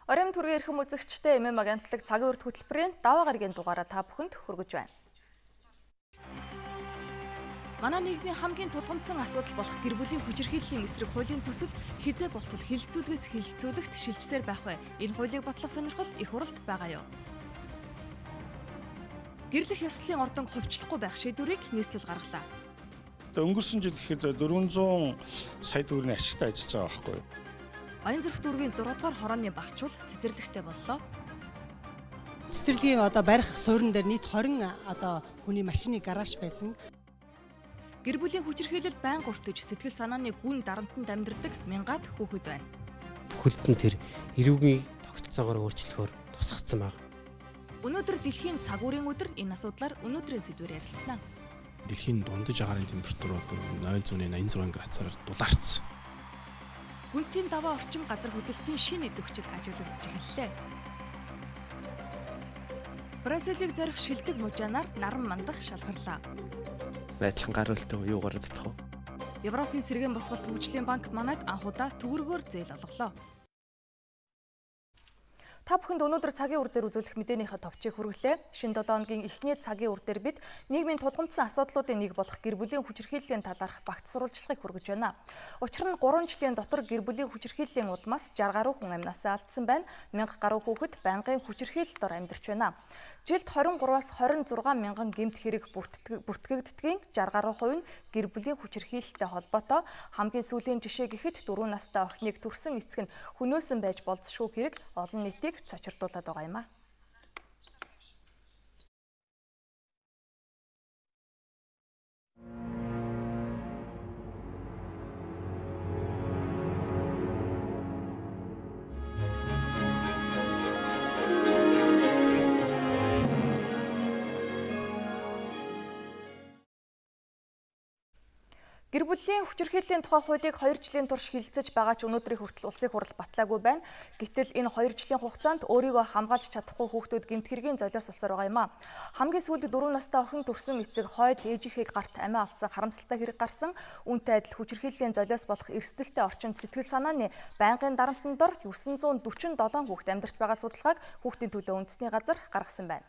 Оройн түргийн эрхэм үзэгчтэй MM агентлаг цагийн урт хөтөлбөрийн даваа гарагийн дугаараа та бүхэнд хүргэж байна. Манай нийгмийн хамгийн тулгамдсан асуудал болох гэр бүлийн хүчирхийллийн эсрэг хуулийн төсөл хизээ болтол хилцүүлгээс хилцүүлэгт шилжсээр байх вэ? Энэ хуулийг батлах сонирхол их уралд байгаа юу? Гэрлэх ёслолын ордон хувьчлахгүй байх шийдвэрийг нийслэл гаргалаа. Өнгөрсөн жил гэхэд 400 сая төгрөгийн ашигтай ажиллаж байгаа байхгүй юу? Аян зүрх дүүргийн 6 дугаар хорооны багчвал цэцэрлэгтэй боллоо. Цэцэрлэгийн барих суурин дээр нийт 20 хүний машины гараж байсан. Гэр бүлийн хүчирхийлэл байнга өртөж сэтгэл санааны гүн дарамтанд амьдрдаг мянгаад хүүхэд байна. Бүхэлд нь тэр эрүүгийн тогтолцоогоор өөрчлөхөөр тусгацсан байна. Өнөөдөр дэлхийн цаг уурын өдөр энэ асуудлаар өнөөдрийн сэдвээр ярилцсанаа. Дэлхийн дундаж агаарын температур бол 0.86 градусаар дулаарцсан. Гүнтийн даваа орчим газар хөдлөлтийн шинэ идэвхжил ажиглагдаж эхэллээ. Бразилийг зорих шилдэг мужаанаар наран мандах шалгарлаа. Байдлан гар үлдэн юу гаргадах вэ? Европын сэргээн босголт хөгжлийн банк манайд анхудаа төгрөгөөр зээл олголоо. Та бүхэнд өнөөдөр цагийн үр дээр үзүүлэх мэдээнийхээ товчийг хүргэлээ. Шинэ 7 хоногийн эхний цагийн үр дээр бид нийгмийн тулгамдсан асуудлуудын нэг болох гэр бүлийн хүчирхийллийн талаарх багц сурвалжлагыг хүргэж байна. Учир нь 3 жилийн дотор гэр бүлийн хүчирхийллийн улмаас 60 гаруй хүн амнасаа алдсан байна. 1000 гаруй хүүхэд байнгын хүчирхийлэл дор амьдарч байна. Жилд 23-аас 26 мянган гэмт хэрэг бүртгэгддгийн 60 гаруй хувь нь гэр бүлийн хүчирхийлэлтэй холбоотой. Хамгийн сүүлийн жишээ гэхэд 4 настай охиныг төрсөн эцэг нь хөнөөсөн байж болзошгүй хэрэг олон нийтийг цочирдуулаад байгаа юм а. Гэр бүлийн хүчирхийллийн тухай хуулийг 2 жилийн турш хилцэж байгаа ч өнөөдрийн хүртэл улсын хурал батлаагүй байна. Гэтэл энэ 2 жилийн хугацаанд өөрийгөө хамгаалж чадахгүй хүүхдүүд гэмт хэргийн золиос болсон байгаа юм а. Хамгийн сүүлд 4 настай охин төрсөн эцэг хойд ээжийнхээ гарт амиа алдсан харамсалтай хэрэг гарсан. Үүнтэй адил хүчирхийллийн золиос болох эрсдэлтэй орчинд сэтгэл санааны байнгын дарамтанд дор 947 хүүхэд амьдарч байгаа судалгааг хүүхдийн төлөө үндэсний газар гаргасан байна.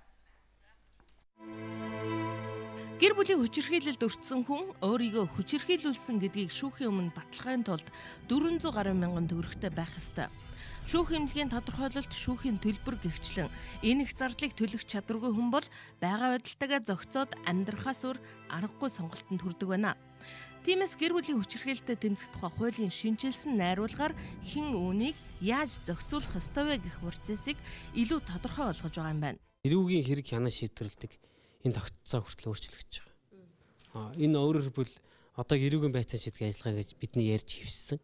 Гэр бүлийн хүчирхийлэлд өртсөн хүн өөрийгөө хүчирхийлүүлсэн гэдгийг шүүхийн өмнө батлахын тулд 400 гаруй мянган төгрөгтэй байх ёстой. Шүүх эмнэлгийн тодорхойлолт шүүхийн төлбөр гэгчлэн энэ их зардлыг төлөх чадваргүй хүн бол байгаа байдалтайгаа зохицоод амьдрахаас өөр аргагүй сонголтод хүрдэг байна. Тиймээс гэр бүлийн хүчирхийлэлтэд тэмцэх тухай хуулийн шинжилсэн найруулгаар хэн үүнийг яаж зохицуулах ёстой вэ гэх процессыг илүү тодорхой болгож байгаа юм байна. Эрүүгийн хэрэг хянаа шийдвэрлэдэг энэ тогтцоо хүртэл өөрчлөгдөж байгаа. Энэ өөрөөр хэлбэл одоо эрүүгийн байцаан шийдэх ажиллагаа гэж бидний ярьж хивсэн.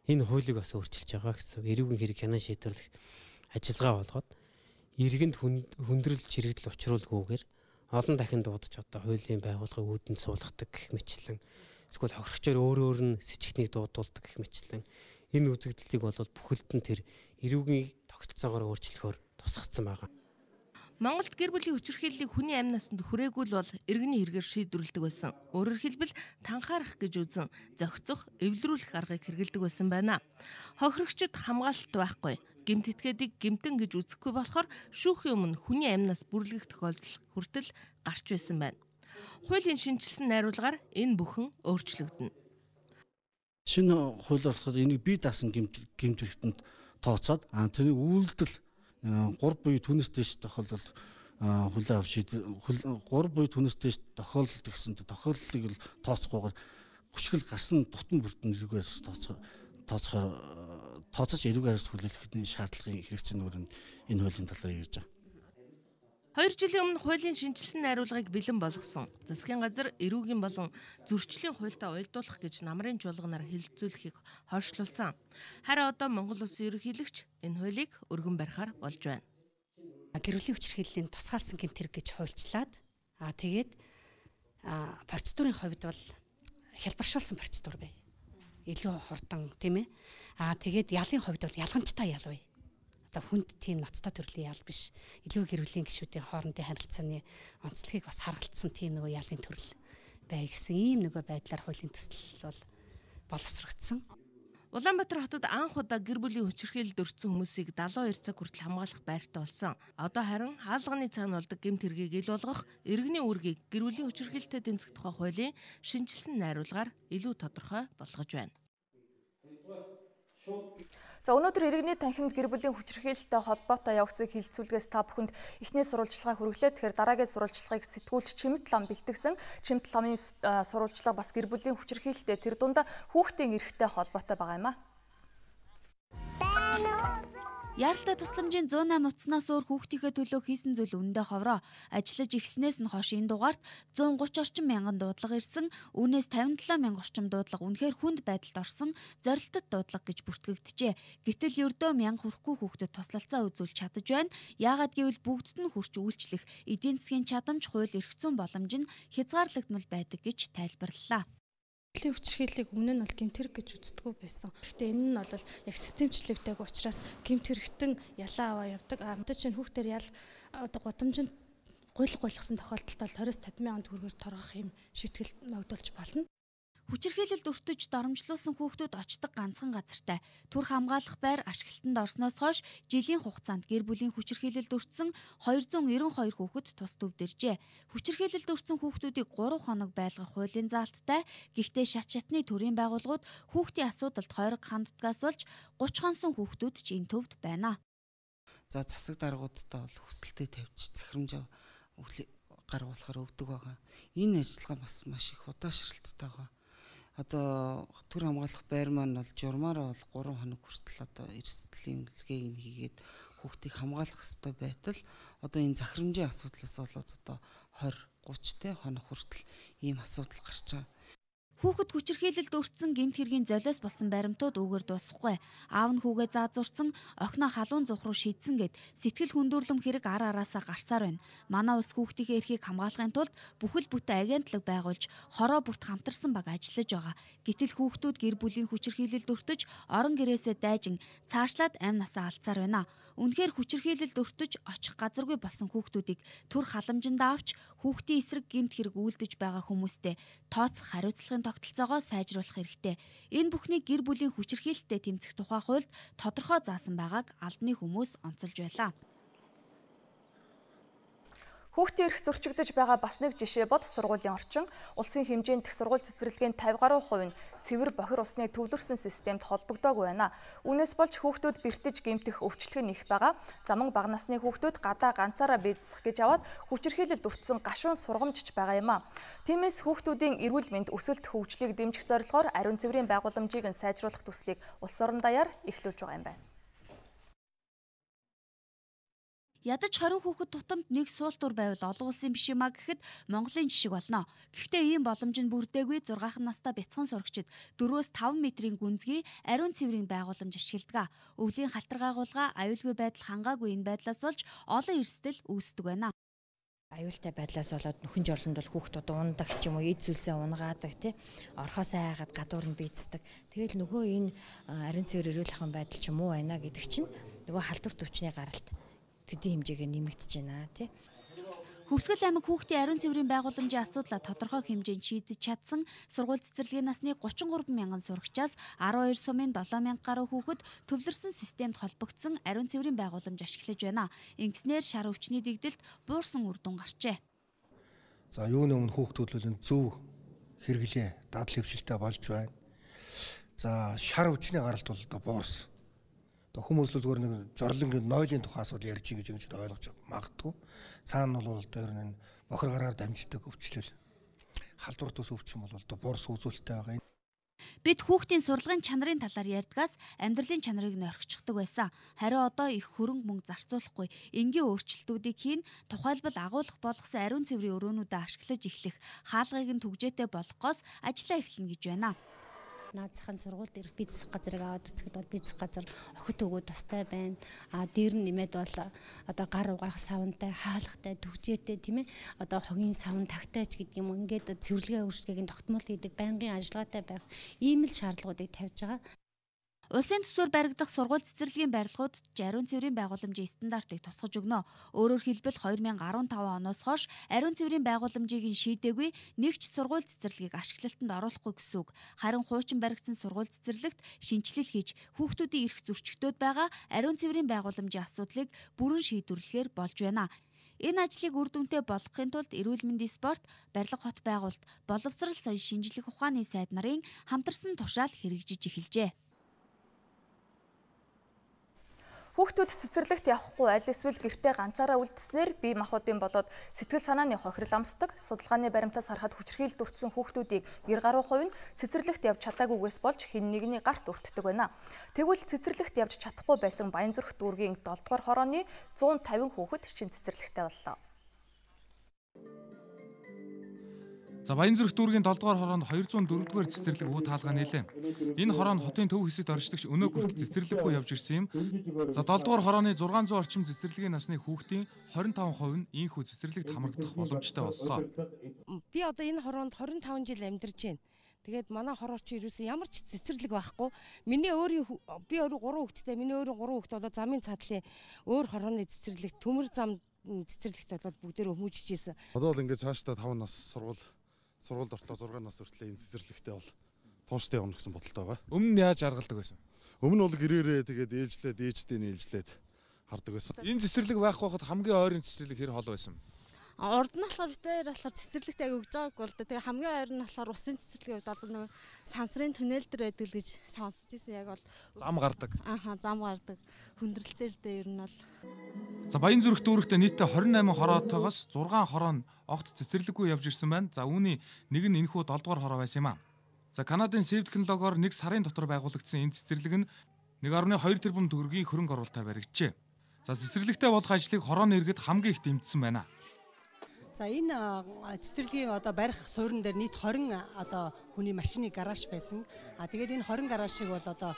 Энэ хуулийг бас өөрчилж байгаа гэсэн. Эрүүгийн хэрэг хянаа шийдвэрлэх ажиллагаа болгоод иргэнд хүндрэл чирэгдэл учруулгүйгээр олон дахин дуудаж одоо хуулийн байгууллагын үүдэн суулгадаг гэх мэтлэн эсвэл хохирогчоор өөр нь сэжигтнийг дуудуулдаг гэх мэтлэн энэ үзэгдлийг бол бүхэлд нь тэр эрүүгийн тогтолцоогоор өөрчлөхөөр тусгацсан байгаа. Монголд гэр бүлийн хүчирхийллийг хүний амь насанд хүрээгүй бол иргэний хэрэгээр шийдвэрлэдэг байсан. Өөрөөр хэлбэл танхаарах гэж үзэн зохицох, эвлэрүүлэх аргыг хэрэгэлдэг байсан байна. Хохирогчид хамгаалалт байхгүй. Гэмт этгээдийг гэмтэн гэж үзэхгүй болохоор шүүхийн өмнө хүний амь нас бүрлэгэх тохиолдол хүртэл гарч байсан байна. Хуулийн шинжилсэн найруулгаар энэ бүхэн өөрчлөгдөнө. Шинэ хууль болохоор энийг бие даасан гэмт хэрэгтэнд тооцоод тэрний үйлдэл 3 буюу түүнээс дэш тохиолдол хүлээн авах шийдвэр 3 буюу түүнээс дэш тохиолдол гэсэн тохиолдлыг л тооцохгүйгээр хүчгэл гарсан тутам бүртэн эрүүгээс тооцож эрүүгээс хүлээлгэхний шаардлагын хэрэгцээнүүр энэ хуулийн талаар ярьж байгаа. 2 жилийн өмнө хуулийн шинжилсэн найруулгыг бэлэн болгосон. Засгийн газар эрүүгийн болон зөрчлийн хуультай уялдуулах гэж намрын чуулганаар хэлэлцүүлэхийг хойшлуулсан. Харин одоо Монгол Улсын ерөнхийлөгч энэ хуулийг өргөн барихаар болж байна. Гэр бүлийн хүчирхийллийн тусгаалсан гэмт хэрэг гэж хуульчлаад тэгээд процедурын хувьд бол хялбаршуулсан процедур бай. Илүү хурдан тийм ээ. Тэгээд ялын хувьд бол ялгамжтай ял бай. Хүнд тийм ноцтой төрлийн ял биш. Илүү гэр бүлийн гишүүдийн хоорондын харилцааны онцлогийг бас харгалцсан тийм нөгөө ялын төрөл бай гэсэн ийм нөгөө байдлаар хуулийн төсөл бол боловсрогдсон. Улаанбаатар хотод анх удаа гэр бүлийн хүчирхийлэлд өртсөн хүмүүсийг 72 цаг хүртэл хамгаалах байртай болсон. Одоо харин хаалганы цаана болдог гэмт хэргийг ил болгох иргэний үүргийг гэр бүлийн хүчирхийлэлтэд тэмцэх тухай хуулийн шинжилсэн найруулгаар илүү тодорхой болгож байна. За өнөөдөр иргэний танхимд гэр бүлийн хүчирхийлэлтэй холбоотой явагдсан хилцүүлгээс та бүхэнд эхний сурвалжлагаа хүргэлээ. Тэгэхээр дараагийн сурвалжлагыг сэтгүүлч Чимэт лам бэлтгэсэн. Чимэт ламын сурвалжлага бас гэр бүлийн хүчирхийлэлтэй тэр дундаа хүүхдийн эрхтэй холбоотой байгаа юм а. Яралтай тусламжийн 108 утаснаас өөр хүүхдийнхээ төлөө хийсэн зүйл үнэндээ ховроо. Ажиллаж ихснээс нь хойш энэ дугаарт 130 орчим мянган дуудлага ирсэн, үүнээс 57 мянга орчим дуудлага үнэхээр хүнд байдалд орсон, зорилттой дуудлага гэж бүртгэгдэжээ. Гэтэл ердөө мянга хүрэхгүй хүүхдэд туслалцаа үзүүлж чадаж байна. Яагаад гэвэл бүгдд нь хүрч үйлчлэх эдийн засгийн чадамж, хууль эрх зүйн боломж нь хязгаарлагдмал байдаг гэж тайлбарлалаа. Хүчирхийллийг өмнө нь бол гэмт хэрэг гэж үздэггүй байсан. Гэхдээ энэ нь бол яг системчлэгтэйг учраас гэмт хэрэгтэн ялаа аваа явдаг. Амтад чинь хүүхдээр гудамжинд гуйлгсан тохиолдолд бол 20-50 мянган төгрөгөөр торгох юм шийтгэл ногдуулж болно. Хүчирхийлэлд өртөж доромжлуулсан хүүхдүүд очдог ганцхан газартай. Түр хамгаалах байр ашиглалтанд орсноос хойш жилийн хугацаанд гэр бүлийн хүчирхийлэлд өртсөн 292 хүүхэд тус төвдөржээ. Хүчирхийлэлд өртсөн хүүхдүүдийг 3 хоног байлгах хуулийн заалттай. Гэхдээ шат шатны төрийн байгууллагууд хүүхдийн асуудалд хойрог ханддгаас болж 30 хонсон хүүхдүүд ч энэ төвд байна. За засаг даргуудтай бол хүсэлтэд тавьж захирамжаа гаргуулахаар өгдөг байгаа. Энэ ажиллагаа бас маш их удаашралттай байгаа. Одоо төр хамгаалах байр маань бол журмаараа бол 3 хоног хүртэл одоо эрсдлийн үнэлгээг нь хийгээд хүүхдийг хамгаалах ёстой байтал одоо энэ захирамжийн асуудлаас болоод одоо 20-30 тэ хоног хүртэл ийм асуудал гарч байгаа. Хүүхэд хүчирхийлэлд өртсөн гэмт хэргийн золиос болсон баримтууд үгээр дуусахгүй. Аав нь хүүгээ заазуурсан, охиноо халуун зүх руу шийдсэн гэд сэтгэл хүндүрлэм хэрэг ар араасаа гарсаар байна. Манай улс хүүхдийн эрхийг хамгаалахын тулд бүхэл бүтэн агентлаг байгуулж хороо бүрт хамтарсан баг ажиллаж байгаа. Гэтэл хүүхдүүд гэр бүлийн хүчирхийлэлд өртөж орон гэрээсээ дайжин цаашлаад амь насаа алдсаар байна. Үнэхээр хүчирхийлэлд өртөж очих газаргүй болсон хүүхдүүдийг төр халамжинд авч хүүхдийн эсрэг гэмт хэрэг үйлдэж байгаа хүмүүстээ тооцох хариуцлагын тогтолцоогоо сайжруулах хэрэгтэй. Энэ бүхнийг гэр бүлийн хүчирхийлэлтэд тэмцэх тухай хуульд тодорхой заасан байгааг албаны хүмүүс онцолж байлаа. Хүүхдийн эрх зөрчигдөж байгаа бас нэг жишээ бол сургуулийн орчин. Улсын хэмжээнд их сургууль цэцэрлэгийн 50 гаруй хувь нь цэвэр бохир усны төвлөрсөн системд холбогдоогүй байна. Үүнээс болж хүүхдүүд бэртэж гэмтэх өвчлөх нь их байгаа. Замун бага насны хүүхдүүд гадаа ганцаараа бийцсэх гэж аваад хүчирхийлэлд өртсөн гашуун сургамжиж байгаа юм а. Тиймээс хүүхдүүдийн эрүүл мэнд өсөлт хөгжлийг дэмжих зорилгоор ариун цэврийн байгууламжийг нь сайжруулах төслийг улс орон даяар эхлүүлж байгаа юм байна. Ядаж 20 хүүхэд тутамд нэг суултур байвал олон улсын биш юмаа гэхэд Монголын жишг болно. Гэхдээ ийм боломж нь бүрдээгүй 6хан настай бяцхан сурагчид 4-5 метрийн гүнзгий ариун цэврийн байгууламж ашигладаг. Өвлийн халтар гайгуулга, аюулгүй байдал хангаагүй энэ байдлаас болж олон эрсдэл үүсдэг байна. Аюултай байдлаас болоод нөхөн жорлонд бол хүүхдүүд ундаг ч юм уу, эд зүйлсээ унгаадаг тий. Орхосоо хайгаад гадуур нь бийцдэг. Тэгэл нөгөө энэ ариун цэвэр эрүүл ахуйн байдал ч юм уу байна гэдэг чинь нөгөө халдвар төвчний гаралт төдий хэмжээгээр нэмэгдэж байна тий. Хөвсгөл аймаг хүүхдийн ариун цэврийн байгууламжийн асуудлаа тодорхой хэмжээнд шийдэж чадсан. Сургууль цэцэрлэгийн насны 33 мянган сурагчаас 12 сумын 7 мянга гаруй хүүхэд төвлөрсөн системд холбогдсон ариун цэврийн байгууламж ашиглаж байна. Ингэснээр шар өвчний дэгдэлд буурсан үр дүн гарчээ. За юуны өмнө хүүхдүүд бол зөв хэрэглээ дадал хөвшилтэй болж байна. За шар өвчний гаралт бол одоо буурсан. Хүмүүс л зүгээр нэг жорлонгийн нойлын тухай асуудал ярьж ингэж ойлгож магадгүй. Цаана бол дээр нь бохир гараар дамждаг өвчлөл. Халдвар тус өвчин бол буурс үзүүлэлттэй байгаа. Бид хүүхдийн сурлагын чанарын талаар ярьдгаас амьдралын чанарыг нь орхичихдаг байсан. Харин одоо их хөрөнгө мөнгө зарцуулахгүй энгийн өөрчлөлтүүдийг хийн, тухайлбал агуулгах болгосон ариун цэврийн өрөөнүүдэд ашиглаж эхлэх хаалгыг нь түгжээтэй болгохоос ажиллаа эхэлнэ гэж байна. Наадзахын сургуульд ирэх бизнес газрыг аваад үзэхэд бол бизнес газар охид өгөө тустай байна. Дээр нь нэмээд бол одоо гар угаах савнтай, хаалгатай, төгжээтэй тийм ээ. Одоо хогийн савн тагтаач гэдэг юм. Ингээд цэвэрлэгээ өөрчлөлтийн тогтмол хийдэг, байнгын ажиллагаатай байх ийм л шаардлагуудыг тавьж байгаа. Улсын төсвөр баригдах сургууль цэцэрлэгийн барилгуудад ариун цэврийн байгууламжийн стандартыг тусгаж өгнө. Өөрөөр хэлбэл 2015 оноос хойш ариун цэврийн байгууламжийг шийдээгүй нэг ч сургууль цэцэрлэгийг ашиглалтанд оруулахгүй гэсэн үг. Харин хуучин баригдсан сургууль цэцэрлэгт шинжилэл хийж хүүхдүүдийн эрх зөрчигдөд байгаа ариун цэврийн байгууламжийн асуудлыг бүрэн шийдвэрлэхээр болж байна. Энэ ажлыг үр дүнтэй болгохын тулд эрүүл мэндийн спорт, барилга хот байгуулалт, боловсрал соёл шинжлэх ухааны сайд нарын хамтарсан тушаал хэрэгжиж эхэлжээ. Хүүхдүүд цэцэрлэгт явахгүй аль эсвэл гэртээ ганцаараа үлдснээр бие махбодын болоод сэтгэл санааны хохирол амсдаг. Судалгааны баримтаас харахад хүчирхийлэлд өртсөн хүүхдүүдийн 90% нь цэцэрлэгт явж чадаагүйгээс болж хэн нэгний гарт өртдөг байна. Тэгвэл цэцэрлэгт явж чадахгүй байсан Баянзүрх дүүргийн 7 дугаар хорооны 150 хүүхэд шин цэцэрлэгтэй боллоо. За Баянзүрх дүүргийн 7 дугаар хороонд 204 дугаар цэцэрлэг үүд хаалга нээлээ. Энэ хороонд хотын төв хэсэгт оршдогч өнөө хүртэл цэцэрлэггүй явж ирсэн юм. За 7 дугаар хорооны 600 орчим цэцэрлэгийн насны хүүхдийн 25% нь ийхүү цэцэрлэгт хамрагдах боломжтой боллоо. Би одоо энэ хороонд 25 жил амьдарч байна. Тэгээд манай хорооч ерөөсөн ямар ч цэцэрлэг байхгүй. Би өөрөө 3 хүүхэдтэй, миний өөрөө 3 хүүхэд болоо замын цаадлын өөр хорооны цэцэрлэгт төмөр зам цэцэрлэгт бол бүгдээ хүмүүжиж ийсэн. Одоо л ингээд цаашдаа 5 нас сургуульд ортлоо 6 нас хүртэл энэ цэцэрлэгтээ бол тууштай явна гэсэн бодолтой байгаа. Өмнө нь яаж аргалдаг байсан? Өмнө нь бол гэрээрээ тэгээд ээжтэй нийлжлээд хардаг байсан. Энэ цэцэрлэг байх байхад хамгийн ойрын цэцэрлэг хэр хол байсан? Урд нь болохоор битээр болохоор цэцэрлэгтэй өгж байгааг бол тэгээ хамгийн ойр нь болохоор усын цэцэрлэгийн хувьд одоо нэг сансрын туннел дээр байдаг л гэж сонсч ирсэн. Яг бол зам гардаг. Зам гардаг. Хүндрэлтэй л дээ ер нь бол. За Баянзүрх дүүрэгтээ нийтдээ 28 хороотойгоос 6 хороо нь огт цэцэрлэггүй явж ирсэн байна. За үүний нэг нь энэхүү 7 дугаар хороо байсан юм а. За Канадын Сэв технологиор 1 сарын дотор байгуулагдсан энэ цэцэрлэг нь 1.2 тэрбум төгрөгийн хөрөнгө оруулалтаар баригджээ. За цэцэрлэгтэй болох ажлыг хорооны иргэд хамгийн их дэмжсэн байна. За энэ цэцэрлэгийн одоо барих суурин дээр нийт 20 одоо хүний машины гараж байсан. Тэгээд энэ 20 гаражийг бол одоо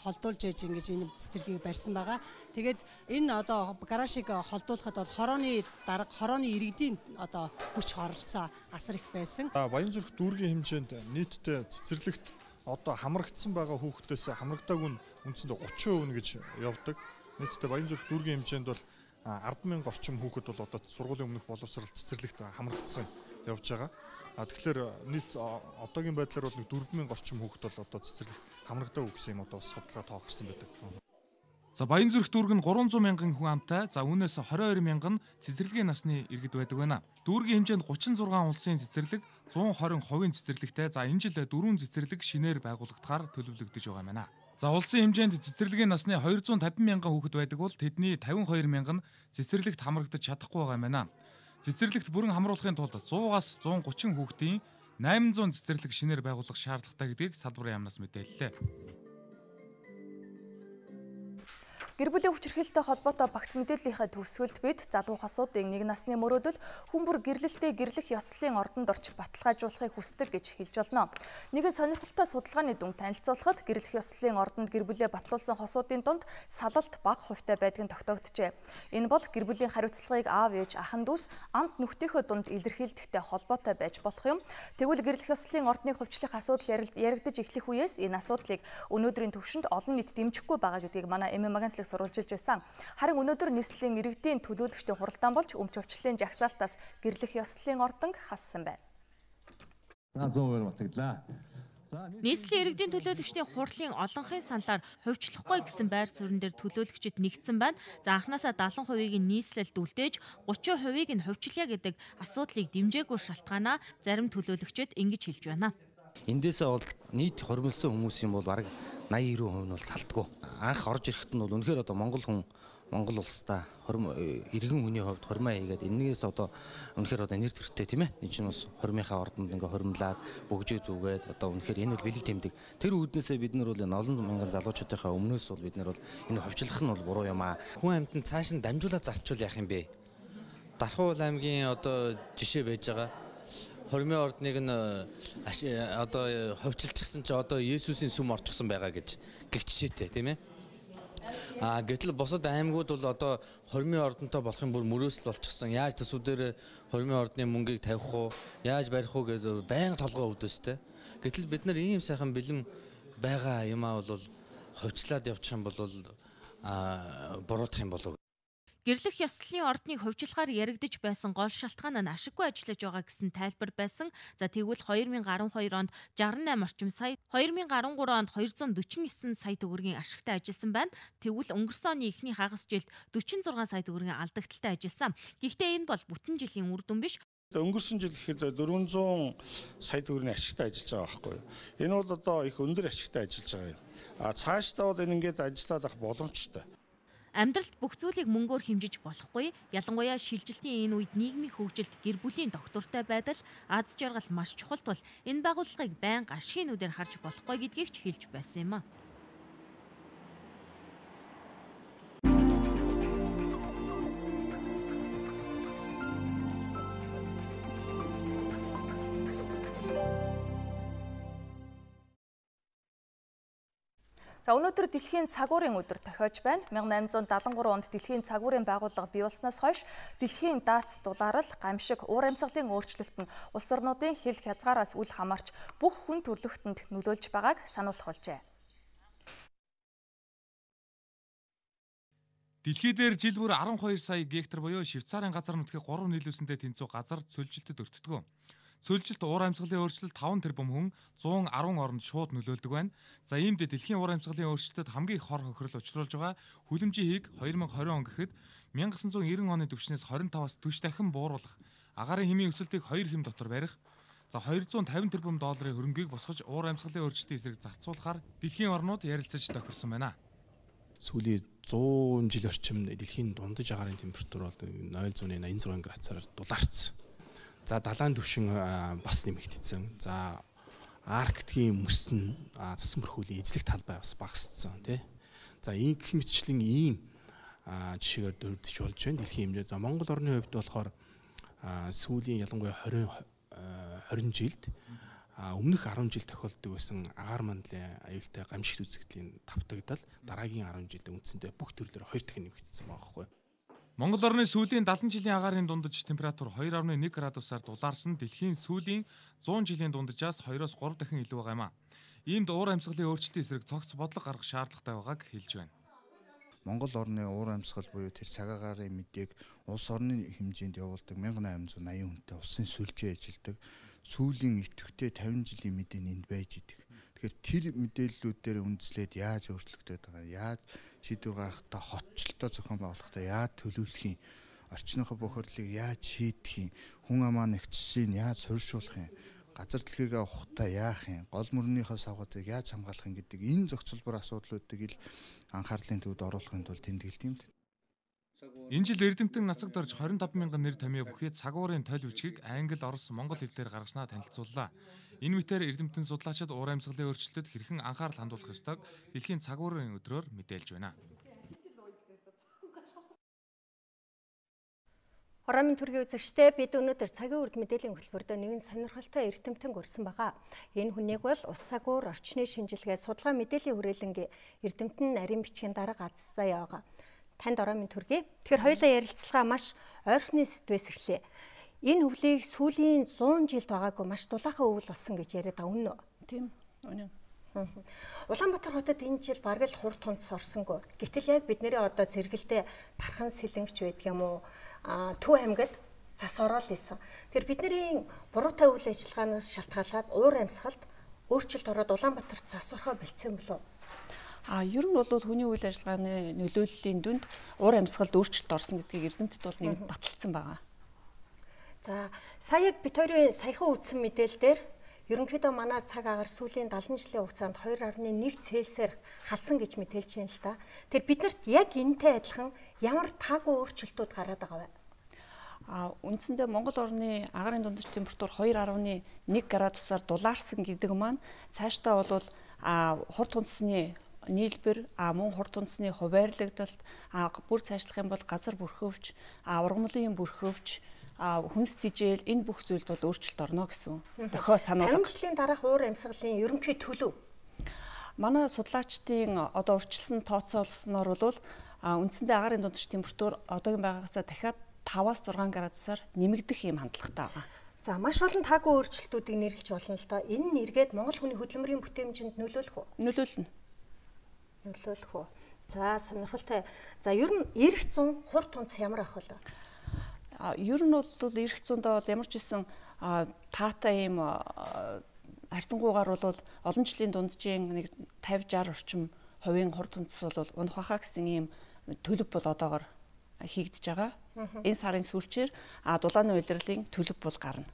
холдуулж ээж ингэж энэ цэцэрлэгийг барьсан байгаа. Тэгээд энэ одоо гаражийг холдуулахад бол хорооны дарга хорооны иргэдийн одоо хүч оролцоо асар их байсан. Баянзүрх дүүргийн хэмжээнд нийтдээ цэцэрлэгт одоо хамрагдсан байгаа хүүхдээс хамрагдаагүй нь үндсэндээ 30% гэж явдаг. Нийтдээ Баянзүрх дүүргийн хэмжээнд бол 10,000 орчим хүүхэд бол одоо сургуулийн өмнөх боловсрал цэцэрлэгт хамрагдсан явж байгаа. Тэгэхээр нийт одоогийн байдлаар бол 4,000 орчим хүүхэд бол одоо цэцэрлэгт хамрагдаагүй гэсэн юм одоо судалгаа тоогдсон байдаг. За Баянзүрх дүүрэг нь 300 мянган хүн амтай. За үүнээс 22 мянган цэцэрлэгийн насны иргэд байдаг байна. Дүүргийн хэмжээнд 36 улсын цэцэрлэг, 120 хувийн цэцэрлэгтэй. За энэ жил 4 цэцэрлэг шинээр байгуулагдахаар төлөвлөгдөж байгаа юм байна. За улсын хэмжээнд цэцэрлэгийн насны 250 мянган хүүхэд байдаг бол тэдний 52 мянган цэцэрлэгт хамрагдаж чадахгүй байгаа юм байна. Цэцэрлэгт бүрэн хамруулахын тулд 100-аас 130 хүүхдийн 800 цэцэрлэг шинээр байгуулах шаардлагатай гэдгийг салбарын яамнаас мэдээллээ. Гэр бүлийн хүчирхийлэлтэй холбоотой багц мэдээллийнхаа төгсгөлд бид залуу хосуудын нэг насны мөрөөдөл хүн бүр гэрлэлтэй гэрлэх ёслолын ордонд орж баталгаажуулахыг хүсдэг гэж хэлж болно. Нэгэн сонирхолтой судалгааны дүн танилцуулахад гэрлэх ёслолын ордонд гэр бүлээ батлуулсан хосуудын дунд салалт бага хувьтай байдгийг тогтоогджээ. Энэ бол гэр бүлийн хариуцлагыг аав ээж ахын дүүс амт нөхдийнхөө дунд илэрхийлдэхтэй холбоотой байж болох юм. Тэгвэл гэрлэх ёслолын ордныг хувьчлах асуудал яригдж эхлэх үеэс энэ асуудлыг өнөөдрийн түвшинд олон нийт дэмжихгүй байгаа гэдгийг манай Магантлаг сурвалжилж байсан. Харин өнөөдөр нийслэлийн иргэдийн төлөөлөгчдийн хуралдаан болж өмч өвчлөлийн жагсаалтаас гэрлэх ёслолын ордонг хассан байна. 100% батагдлаа. Нийслэлийн иргэдийн төлөөлөгчдийн хурлын олонхын саналаар хувьчлахгүй гэсэн байр суурин дээр төлөөлөгчид нэгдсэн байна. За анхнаасаа 70%-ийг нийслэлд үлдээж 30%-ийг нь хувьчлая гэдэг асуудлыг дэмжээгүй шалтгаанаа зарим төлөөлөгчид ингэж хэлж байна. Эндээсээ бол нийт хормилсан хүмүүсийн бол бараг 80-90% нь бол салтгүй. Анх орж ирэхэд нь бол үнэхээр одоо Монгол улстай иргэн хүний хувьд хормоо хийгээд энэс одоо үнэхээр одоо нэр төртэй тийм ээ. Энэ чинь бас хормынхаа ордонд ингээ хормлаад бөгжөө зүгээд одоо үнэхээр энэ бол бэлэг тэмдэг. Тэр үүднээсээ бид нар бол энэ олон мянган залуучуудынхаа өмнөөс бол бид нар бол энэ хөвчлөх нь бол буруу юм аа. Хүн амьтанд цааш нь дамжуулаад зарчвал яах юм бэ? Дархуул аймгийн одоо жишээ байж байгаа. Хормын ордныг нь одоо ховчилчихсан чи одоо Есүсийн сүм орчихсон байгаа гэж гэх жишээтэй тийм ээ. Гэтэл бусад аймагуд бол одоо хормын ордонтой болохын бүр мөрөөсөл болчихсон. Яаж төсвүүдээр хормын ордны мөнгийг тавих уу, яаж барих уу гэдэг байнга толгой өвдөстэй. Гэтэл бид нар ийм сайхан бэлэн байгаа юмаа бол хувьчлаад явчих юм бол буруутах юм болов. Гэрлэх ёслолын ордныг хувьчилгаар яригдж байсан гол шалтгаан нь ашиггүй ажиллаж байгаа гэсэн тайлбар байсан. За тэгвэл 2012 онд 68 орчим сая, 2013 онд 249 сая төгрөгийн ашигтай ажилласан байна. Тэгвэл өнгөрсөн оны эхний хагас жилд 46 сая төгрөгийн алдагдaltaй ажилласан. Гэхдээ энэ бол бүтэн жилийн үр дүн биш. Өнгөрсөн жил гэхэд 400 сая төгрөгийн ашигтай ажиллаж байгаа байхгүй юу? Энэ бол одоо их өндөр ашигтай ажиллаж байгаа юм. Цаашдаа бол энэ ингээд ажиллаад авах боломжтой. Амьдралд бүх зүйлийг мөнгөөр хэмжиж болохгүй. Ялангуяа шилжилтийн энэ үед нийгмийн хөгжилд гэр бүлийн доктортой байдал, аз жаргал маш чухал тул энэ байгууллагыг байнга ашигын нүдээр харж болохгүй гэдгийг ч хэлж байсан юм а. За өнөөдөр дэлхийн цагуурын өдөр тохиож байна. 1873 онд дэлхийн цагуурын байгууллага бий болсноос хойш дэлхийн дац дулаарал, гамшиг, уур амьсгалын өөрчлөлт нь улс орнуудын хил хязгаараас үл хамаарч бүх хүн төрлөختөнд нөлөөлж байгааг сануулах болжээ. Дэлхий дээр жил бүр 12 сая гектар буюу Швейцарын газар нутгийг 3 нийлүүлсэндээ тэнцүү газар цөлжилтэд өртдөг. Цөлжилт уур амьсгалын өөрчлөлт 5 тэрбум хүн 110 оронд шууд нөлөөлдөг байна. За иймд дэлхийн уур амьсгалын өөрчлөлтөд хамгийн их хор хохирол учруулж байгаа хүлэмжийн хийг 2020 он гэхэд 1990 оны түвшнээс 25-аас 40 дахин бууруулах, агаарын хэмийн өсөлтийг 2 хэм дотор барих, за 250 тэрбум долларын хөрөнгийг босгож уур амьсгалын өөрчлөлтийн эсрэг зарцуулахаар дэлхийн орнууд ярилцаж тохирсон байна. Сүүлийн 100 жил орчим дэлхийн дундаж агаарын температур бол 0.86 градусаар дулаарцсан. За далайн түвшин бас нэмэгдсэн. За Арктикийн мөс нь цасан бүрхүүлийн эзлэх талбай бас багассан тий. За ийм гэх мэтчлэн ийм жишээгээр дөрвдөж болж байна дэлхийн хэмжээ. За Монгол орны хувьд болохоор сүүлийн ялангуяа 20 жилд өмнөх 10 жил тохиолддог байсан агаар мандлын аюултай гамшигт үзэгдлийн давтагдал дараагийн 10 жилд үндсэндээ бүх төрлөөр 2 дахин нэмэгдсэн байгаа байхгүй. Монгол орны сүүлийн 70 жилийн агаарын дундаж температур 2.1 градусаар дулаарсан дэлхийн сүүлийн 100 жилийн дундажаас 2-3 дахин илүү байгаа юм а. Иймд уур амьсгалын өөрчлөлтийн эсрэг цогц бодлого гаргах шаардлагатай байгааг хэлж байна. Монгол орны уур амьсгал буюу тэр цаг агаарын мэдээг улс орны хэмжээнд явуулдаг 1880 хүнтэй улсын сүлжээ ажилдаг. Сүүлийн идэвхтэй 50 жилийн мэдээ нь энд байж идэг. Тэгэхээр тэр мэдээллүүдээр үндэслээд яаж өөрчлөгдөд байгаа, яаж шийдвэр гаргахтаа хотчлолтоо зохион байгуулахдаа яаж төлөвлөх юм, орчныхоо бохирлыг яаж шийдэх юм, хүн амаа нэгтсийг яаж суурьшуулах юм, газар дэлхийгээ ухахтаа яах юм, гол мөрнийхөө савгацыг яаж хамгаалах юм гэдэг энэ зохицуулбар асуудлуудыг ил анхаарлын төвд оруулахын тулд тэмдэглэдэг юм. Энэ жил Эрдэмтэн нацагт орж 25 мянган нэр томьёо бүхий цагуурын тойл бичгийг англи, орос, монгол хэл дээр гаргаснаа танилцууллаа. Энэ мэтээр Эрдэмтэн судлаачид уур амьсгалын өөрчлөлтөд хэрхэн анхаарал хандуулах ёстойг дэлхийн цагуурын өдрөөр мэдээлж байна. Хоромын төргийн үзэгчтэй бид өнөөдөр цагийн үрд мэдээллийн хөтөлбөртөө нэгэн сонирхолтой эрдэмтэн гөрсөн байгаа. Энэ хүнийг бол ус цагуур, орчны шинжилгээ, судалгаа мэдээллийн хүрээлэнгийн эрдэмтэн нарийн бичгийн дарга Аз Заяа байгаа. Танд Хоромын төргий. Тэгэхээр хоёулаа ярилцлагаа маш ойрхны сэдвээс эхлэе. Энэ өвлийг сүүлийн 100 жилд байгаагүй маш дулаахан өвөл болсон гэж яриад байгаа үнэ үү? Тийм. Үнэ. Улаанбаатар хотод энэ жил бараг л хур тунц орсонгүй. Гэтэл яг бидний одоо зэрэгэлдээ тархан сэлэнгч байдаг юм уу? Төв аймагт цас ороод исэн. Тэгэхээр бидний буруутай үйл ажиллагаанаас шалтгаалаад уур амьсгалд өөрчлөлт ороод Улаанбаатар цас орохоо бэлдсэн болов уу? Ер нь бол хүний үйл ажиллагааны нөлөөллийн дүнд уур амьсгалд өөрчлөлт орсон гэдгийг эрдэмтэд бол нэг баталсан байгаа. За сая бид хоёрын саяхан үтсэн мэдээлэлээр ерөнхийдөө манай цаг агаар сүүлийн 70 жилийн хугацаанд 2.1 Цельсиар халсан гэж мэдээлж байна л да. Тэр биднэрт яг энэтэй адилхан ямар таагүй өөрчлөлтүүд гараад байгаа вэ? Үндсэндээ Монгол орны агаарын дундаж температур 2.1 градусаар дулаарсан гэдэг маань цаашдаа бол хурд тунцны нийлбэр мөн хурд тунцны хуваарлагдалт бүр цаашлах юм бол газар бүрхөвч, ургамлын бүрхөвч, хүнс тижэл энэ бүх зүйлд бол өөрчлөлт орно гэсэн дохио сануулга. 50 жилийн дараах уур амьсгалын ерөнхий төлөв. Манай судлаачдын одоо урьдчилсан тооцоолсноор бол үндсэндээ агаарын дундаж температур одоогийн байгаагаас дахиад 5-6 градусаар нэмэгдэх юм хандлагатай байгаа. За маш олон таагүй өөрчлөлтүүдийг нэрлэж болно л доо. Энэ нь эргээд Монгол хүний хөдөлмөрийн бүтээмжинд нөлөөлөх үү? Нөлөөлнө. нөлөөлөх үү? За сонирхолтой. За ер нь эрх зүүн хурд тунц ямар ах вэ? Ер нь бол эрх зүүндээ бол ямар ч гэсэн таатай ийм харьцангуйгаар бол олон жилийн дунджийн нэг 50-60 орчим хувийн хурд тунц бол унах хаа гэсэн ийм төлөв бол одоогор хийгдэж байгаа. Энэ сарын сүүлчээр дулааны улирлын төлөв бол гарна.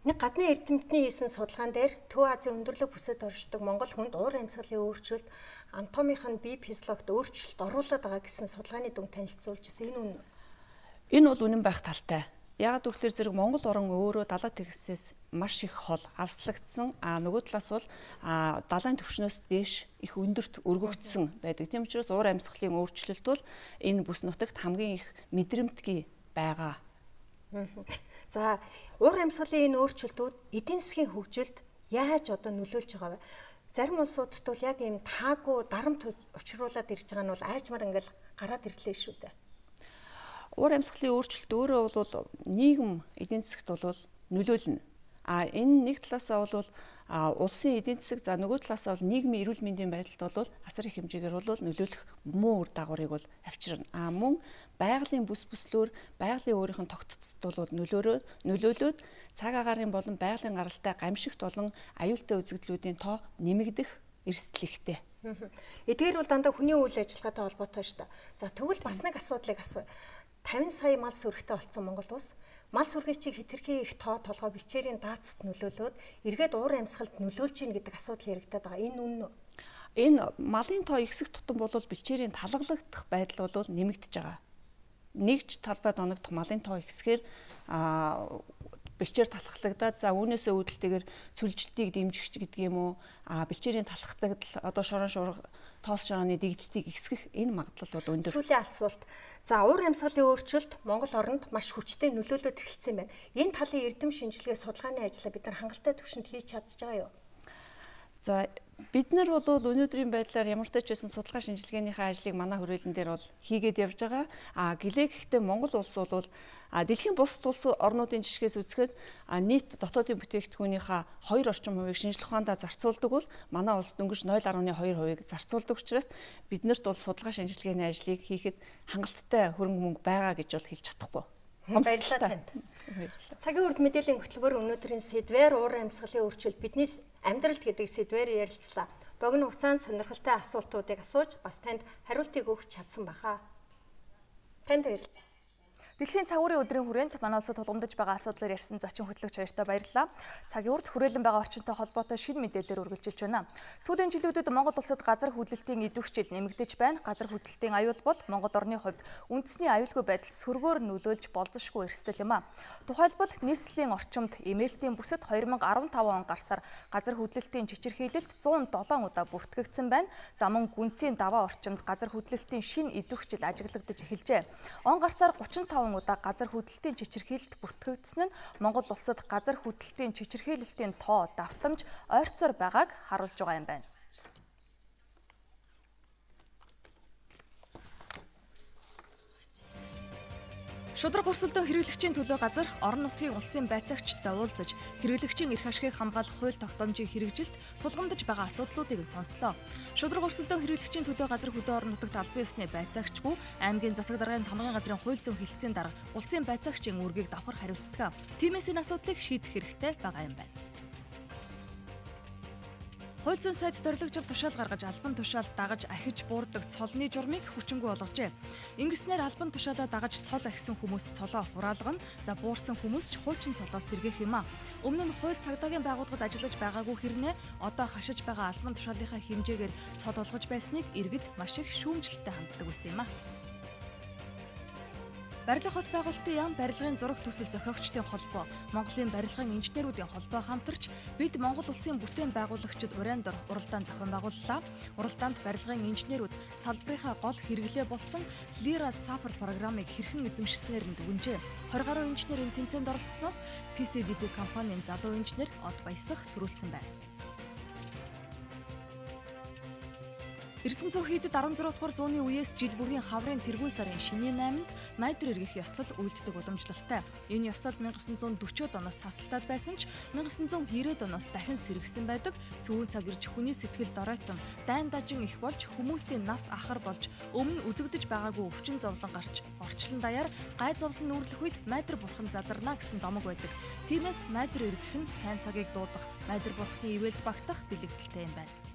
Нэг гадны эрдэмтний хийсэн судалгаан дээр Төв Азийн өндөрлөг бүсэд оршдог Монгол хүнд уур амьсгалын өөрчлөлт, анатомийнх нь бие физиологид өөрчлөлт оруулаад байгаа гэсэн судалгааны дүн танилцуулж ирсэн. Энэ үнэ үү? Энэ бол үнэн байх талтай. Яг гэвэл зэрэг Монгол орн өөрөө далай тэгсээс маш их хол авслагдсан. Нөгөө талаас бол далайн түвшнөөс дээш их өндөрт өргөгдсөн байдаг. Тийм учраас уур амьсгалын өөрчлөлт бол энэ бүс нутагт хамгийн их мэдрэмтгий байгаа. За уур амьсгалын энэ өөрчлөлтүүд эдийн засгийн хөгжилд яаж одоо нөлөөлж байгаа вэ? Зарим улсуудад бол яг ийм таагүй дарамт учруулад ирж байгаа нь бол аажмаар ингээл гараад ирлээ шүү дээ. Уур амьсгалын өөрчлөлт өөрөө бол нийгэм эдийн засагт бол нөлөөлнө. Энэ нэг талаасаа бол улсын эдийн засаг, за нөгөө талаасаа бол нийгмийн эрүүл мэндийн байдалд бол асар их хэмжээгээр бол нөлөөлөх муу үр дагаврыг бол авчирна. Мөн байгалийн бүс бүслөөр байгалийн өөрийнх нь тогтцод бол нөлөөлөөд цаг агаарын болон байгалийн гаралтай гамшигт болон аюултай үзэгдлүүдийн тоо нэмэгдэх эрсдэлтэй. Эдгээр бол дандаа хүний үйл ажиллагаатай холбоотой шүү дээ. За тэгвэл бас нэг асуудлыг асууя. 50 сая мал сүрэгтэй болсон Монгол улс мал сүргийн чиг хэтэрхий их тоо толгой бэлчээрийн даацт нөлөөлөөд эргээд уур амьсгалд нөлөөлж ийн гэдэг асуудал яригдаад байгаа. Энэ үнэн үү? Энэ малын тоо ихсэх тутам бол бэлчээрийн талгалагдах байдал бол нэмэгдэж байгаа. Нэгж талбайд оногдох малын тоо ихсэхээр бэлчээр талхлагдаад за үүнээсээ үүдэлтэйгээр цүлжилтийг дэмжих гэдэг юм уу? Бэлчээрийн талхагдал одоо шорон шуурга тоос шороны дэгдэлтийг ихсгэх энэ магадлал бол өндөр. Сүүлийн асуулт. За уур амьсгалын өөрчлөлт Монгол оронд маш хүчтэй нөлөөлөд эхэлсэн байна. Энэ талын эрдэм шинжилгээ судалгааны ажлаа бид нар хангалттай түвшинд хийж чадж байгаа юу? За бид нар бол өнөөдрийн байдлаар ямар ч байсан судалгаа шинжилгээнийхээ ажлыг манай хүрээлэн дээр бол хийгээд явж байгаа. Гэлээ гэхдээ Монгол улс бол дэлхийн бусад улс орнуудын жишгээс үзэхэд нийт дотоодын бүтээгдэхүүнийхээ 2 орчим хувийг шинжилгээ ухаандаа зарцуулдаг бол манай улс дөнгөж 0.2% зарцуулдаг учраас биднэрт бол судалгаа шинжилгээний ажлыг хийхэд хангалттай хөрөнгө мөнгө байгаа гэж бол хэлж чадахгүй. Баярлалаа танд. Цагийн урд мэдээллийн хөтөлбөр өнөөдрийн сэдвээр уур амьсгалын өөрчлөлт бидний амьдралд гэдэг сэдвээр ярилцлаа. Богино хугацаанд сонирхолтой асуултуудыг асууж бас танд хариултыг өгч чадсан баха. Танд баярлалаа. Дэлхийн цаг уурын өдрийн хүрээнд манай улсад тулгамдж байгаа асуудлаар ярьсан зочин хөтлөгч баяртай баярлалаа. Цагийн урд хүрээлэн байгаа орчинтой холбоотой шинэ мэдээлэлээр үргэлжилж байна. Сүүлийн жилүүдэд Монгол улсад газар хөдлөлтийн идэвхжил нэмэгдэж байна. Газар хөдлөлтийн аюул бол Монгол орны хувьд үндэсний аюулгүй байдал сөргөөр нөлөөлж болзошгүй эрсдэл юм а. Тухайлбал нийслэлийн орчимд эмээлтийн бүсэд 2015 он гарсаар газар хөдлөлтийн чичирхийлэлт 107 удаа бүртгэгдсэн байна. За мөн гүнтийн даваа орчимд газар хөдлөлтийн шинэ идэвхжил ажиглагдаж эхэлжээ. Он гарсаар 35 удаа газар хөдлөлтийн чичирхийлэлт бүртгэгдсэн нь Монгол улсад газар хөдлөлтийн чичирхийлэлтийн тоо давтамж ойрцоор байгааг харуулж байгаа юм байна. Шудраг өрсөлдөөн хэрэглэгчийн төлөө газар орон нутгийн улсын байцаагчтай уулзаж хэрэглэгчийн эрх ашгийг хамгаалах хууль тогтоомжийн хэрэгжилт тулгамдж байгаа асуудлуудыг сонслоо. Шудраг өрсөлдөөн хэрэглэгчийн төлөө газар хөдөө орон нутагт албан ёсны байцаагчгүй аймгийн засаг даргын тамгын газрын хууль зүйн хэлтсийн дарга улсын байцаагчийн үүргийг давхар хариуцдаг. Тиймээс энэ асуудлыг шийдэх хэрэгтэй байгаа юм байна. Хууль зүйн сайд төрөлхтөв тушаал гаргаж албан тушаал дагаж ахиж буурдаг цолны журмыг хүчингүй болгожээ. Ингэснээр албан тушаалаа дагаж цол ахисан хүмүүс цолоо хураалгана, за буурсан хүмүүс ч хуучин цолоо сэргээх юм а. Өмнө нь хууль цагдаагийн байгууллагад ажиллаж байгаагүй хэрнээ одоо хашиж байгаа албан тушаалынхаа хэмжээгээр цол олгож байсныг иргэд маш их шүүмжлэлтэй ханддаг байсан юм а. Барилга хот байгуулалтын яам барилгын зураг төсөл зохиогчдын холбоо, Монголын барилгын инженерүүдийн холбоо хамтарч бид Монгол улсын бүтээн байгуулагчид урайнд уралдаан зохион байгууллаа. Уралдаанд барилгын инженерүүд салбарынхаа гол хэрэглээ болсон Lira Safar программыг хэрхэн эзэмшснээр нь дүгнжээ. 20 гаруй инженерийн тэмцээнд оролцсноос PCDP компанийн залуу инженер Од Баясах төрүүлсэн байна. Эрдэнэ зүйн хийдэд 16 дугаар зууны үеэс жил бүрийн хаврын тэргүүн сарын шинийн 8-нд майдэр эргэх ёслол үйлддэг уламжлалтай. Энэ ёслол 1940-од оноос тасалдаад байсан ч 1990-ад оноос дахин сэргсэн байдаг. Цөөн цаг ирж хүний сэтгэл доройтон, дайн дажин их болж хүмүүсийн нас ахар болж өмнө үзэгдэж байгаагүй өвчин зовлон гарч орчлон даяар гай зовлон нүүрлэх үед майдэр бурхан заларна гэсэн домог байдаг. Тиймээс майдэр эргэх нь сайн цагийг дуудах, майдэр бурханы ивэлд багтах бэлэгдэлтэй юм байна.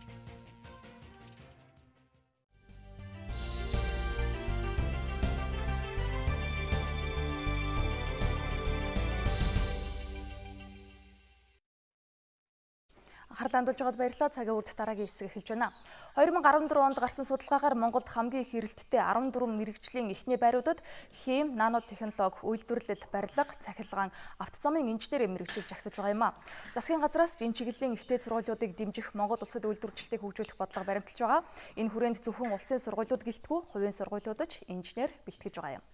Харлаанд болж байгаад баярлалаа. Цагийн үрд дараагийн хэсэг эхэлж байна. 2014 онд гарсан судалгаагаар Монголд хамгийн их эрэлттэй 14 мэрэгжлийн эхний байруудад хим, нано технологи, үйлдвэрлэл, барилга, цахилгаан, автозамын инженерийн мэрэгжил жагсаж байгаа юм а. Засгийн газраас энэ чиглэлийн ихтэй сургуулиудыг дэмжих Монгол улсад үйлдвэрчлэлтийг хөгжүүлэх бодлого баримталж байгаа. Энэ хүрээнд зөвхөн улсын сургуулиуд гэлтгүй хувийн сургуулиудад инженер бэлтгэж байгаа юм.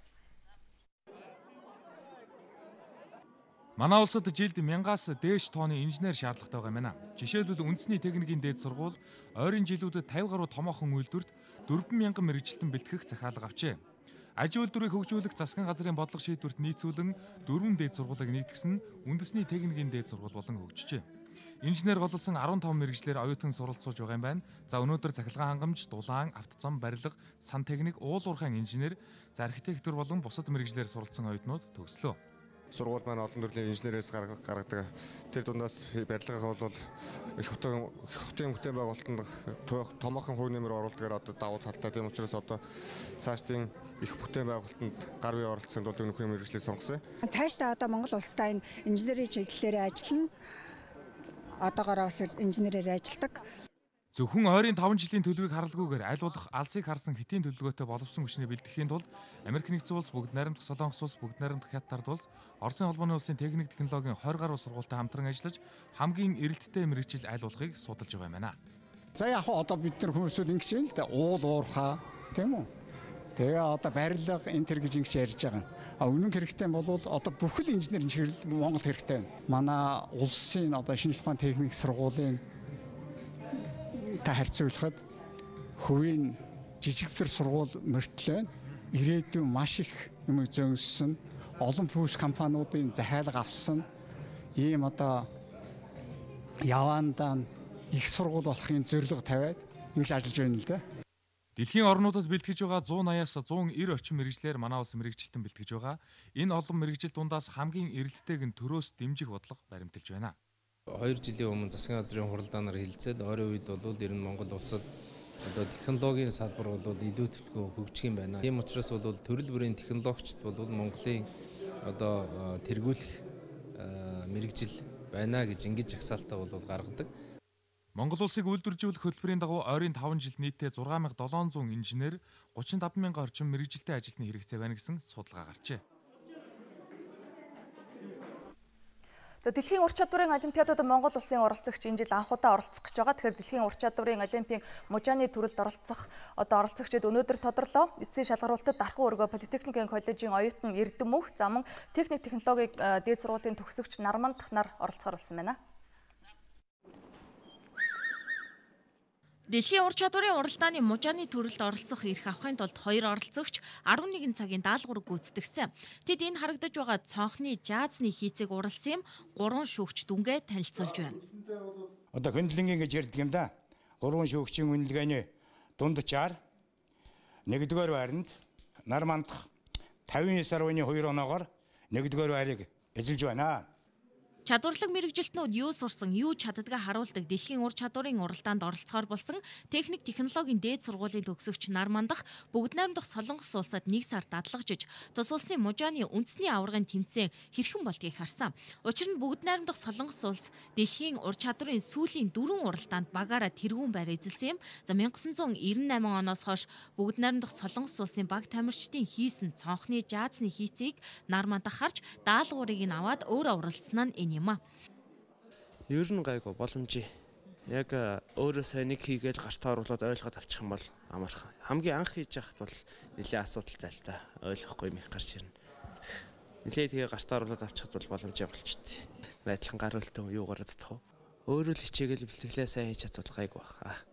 Манай улсад жилд 1000-аас дээш тонны инженер шаардлагатай байгаа юм байна. Жишээлбэл үндэсний техникийн дээд сургууль ойрын жилүүдэд 50 гаруй томоохон үйлдвэрт 4000 мэрэгжилтэн бэлтгэх захиалга авчээ. Аж үйлдвэрийг хөгжүүлэх засгийн газрын бодлого шийдвэрт нийцүүлэн 4 дээд сургуулийг нэгтгэсэн үндэсний техникийн дээд сургууль болон хөгжижээ. Инженер голлсон 15 мэрэгжлэр оюутан суралцуулж байгаа юм байна. За өнөөдөр цахилгаан хангамж, дулаан, автозам, барилга, сан техник, уул уурхайн инженер, архитектур болон бусад мэрэгжлэр суралцсан оюутнууд төгслөө. Сургууль маань олон төрлийн инженерээс гаргадаг. Тэр дундаас барилгыг бол их хотын бүтээн байгуулалтанд томоохон хувь нэмэр оруулдгаар одоо давуу талтай. Тийм учраас одоо цаашдын их бүтээн байгуулалтанд гар бие оролцохын тулд өнөхний мэргэжлийг сонгосон. Цаашдаа одоо Монгол улстай энэ инженерийн чиглэлээр ажиллана. Одоогоор бас инженерээр ажилладаг. Зөвхөн ойрын 5 жилийн төлөвийг харалгүйгээр аль болох алсыг харсан хэтийн төлөвлөгөөтэй боловсон хүчний бэлтгэхийн тулд Америк нэгдсэн улс, Бүгд найрамдах Солонгос улс, Бүгд найрамдах Хятад улс, Оросын холбооны улсын техник технологийн 20 гаруй сургуультай хамтран ажиллаж хамгийн эрэлттэй мэрэгжил аль болохыг судалж байгаа юм байна. За яг одоо бид нар хүмүүсүүд ингэж юм л да уул уурхаа тийм үү. Тэгээ одоо барилга энэ төр гэж ингэж ярьж байгаа. Үнэн хэрэгтэй бол одоо бүхэл инженерийн чиглэл Монгол хэрэгтэй. Манай улсын одоо шинжлэх ухааны техник сургуулийн та харьцуулахад хувийн жижигтэр сургууль мөртлөө ирээдүйн маш их юм зөөнсөн олон пүүс компаниудын захиалга авсан ийм одоо явандаа их сургууль болохын зорилго тавиад ингэж ажиллаж байна л да. Дэлхийн орнуудад бэлтгэж байгаа 180-аас 190 орчим мэрэгжлээр манай улс мэрэгжилтэн бэлтгэж байгаа. Энэ олон мэрэгжил дундаас хамгийн эрэлттэйг нь төрөөс дэмжих бодлого баримталж байна. 2 жилийн өмнө засгийн газрын хуралдаанаар хэлцээд ойрын үед бол ер нь Монгол улсад одоо технологийн салбар бол илүү төлөвлөгөө хөгжих юм байна. Тийм учраас бол төрөл бүрийн технологичд бол Монголын одоо тэргүүлэх мэрэгжил байна гэж ингэж жагсаалтаа бол гаргадаг. Монгол улсыг үйлдвэржүүлэх хөтөлбөрийн дагуу ойрын 5 жилд нийтдээ 6700 инженер, 35000 орчим мэрэгжилтэй ажилтны хэрэгцээ байна гэсэн судалгаа гарчээ. Дэлхийн ур чадварын олимпиадад Монгол улсын оролцогч энэ жил анх удаа оролцох гэж байгаа. Тэгэхээр дэлхийн ур чадварын олимпийн мужааны төрөлд оролцогчид өнөөдөр тодорлоо. Эцсийн шалгаруулалтад Дархан өргөө Политехникийн коллежийн оюутан Эрдэмөх заман техник технологийн дээд сургуулийн төгсөгч Нармандах нар оролцохоор болсон байна. Дэлхийн ур чадварын уралдааны мужааны төрөлд оролцох эрх авахын тулд 2 оролцогч 11 цагийн даалгавар гүйцэтгсэн. Тэд энэ харагдаж байгаа цонхны жазны хийцийг уралсан юм 3 шүүгч дүнгээ танилцуулж байна. Одоо хөндлөнгийн гэж ярьдаг юм да. 3 шүүгчийн үнэлгээний дунд чаар 1-р байранд Нармандах 59.2 оноогоор 1-р байрыг эзэлж байна. Чадварлаг мэрэгжилтнүүд юу сурсан, юу чаддгаа харуулдаг дэлхийн ур чадварын уралдаанд оролцохоор болсон техник технологийн дээд сургуулийн төгсөгч Нармандах Бүгд найрамдах Солонгос улсад 1 сар дадлагжиж тус улсын мужааны үндэсний аваргын тэмцээн хэрхэн болдгийг харсан. Учир нь Бүгд найрамдах Солонгос улс дэлхийн ур чадварын сүүлийн 4 уралдаанд багаараа тэргүүн байр эзэлсэн юм. За 1998 оноос хойш Бүгд найрамдах Солонгос улсын баг тамирчдын хийсэн цонхны жазны хийцийг Нармандах харж даалгаврыг нь аваад өөрөө уралсан нь Ер нь гайгүй боломжтой. Яг өөрөө сайн нэг хийгээл гартаа оруулаад ойлгоод авчих юм бол амархан. Хамгийн анх хийж яхад бол нэлээд асуудалтай л та. Ойлгохгүй юм их гарч ирнэ. Нэлээд тэгээ гартаа оруулаад авчихад бол боломжтой болчихдээ. Найдлан гар үлдэн юу гараад тах вэ? Өөрөө л хичээгээл бэлтгэлээ сайн хийж чадвал гайгүй баха.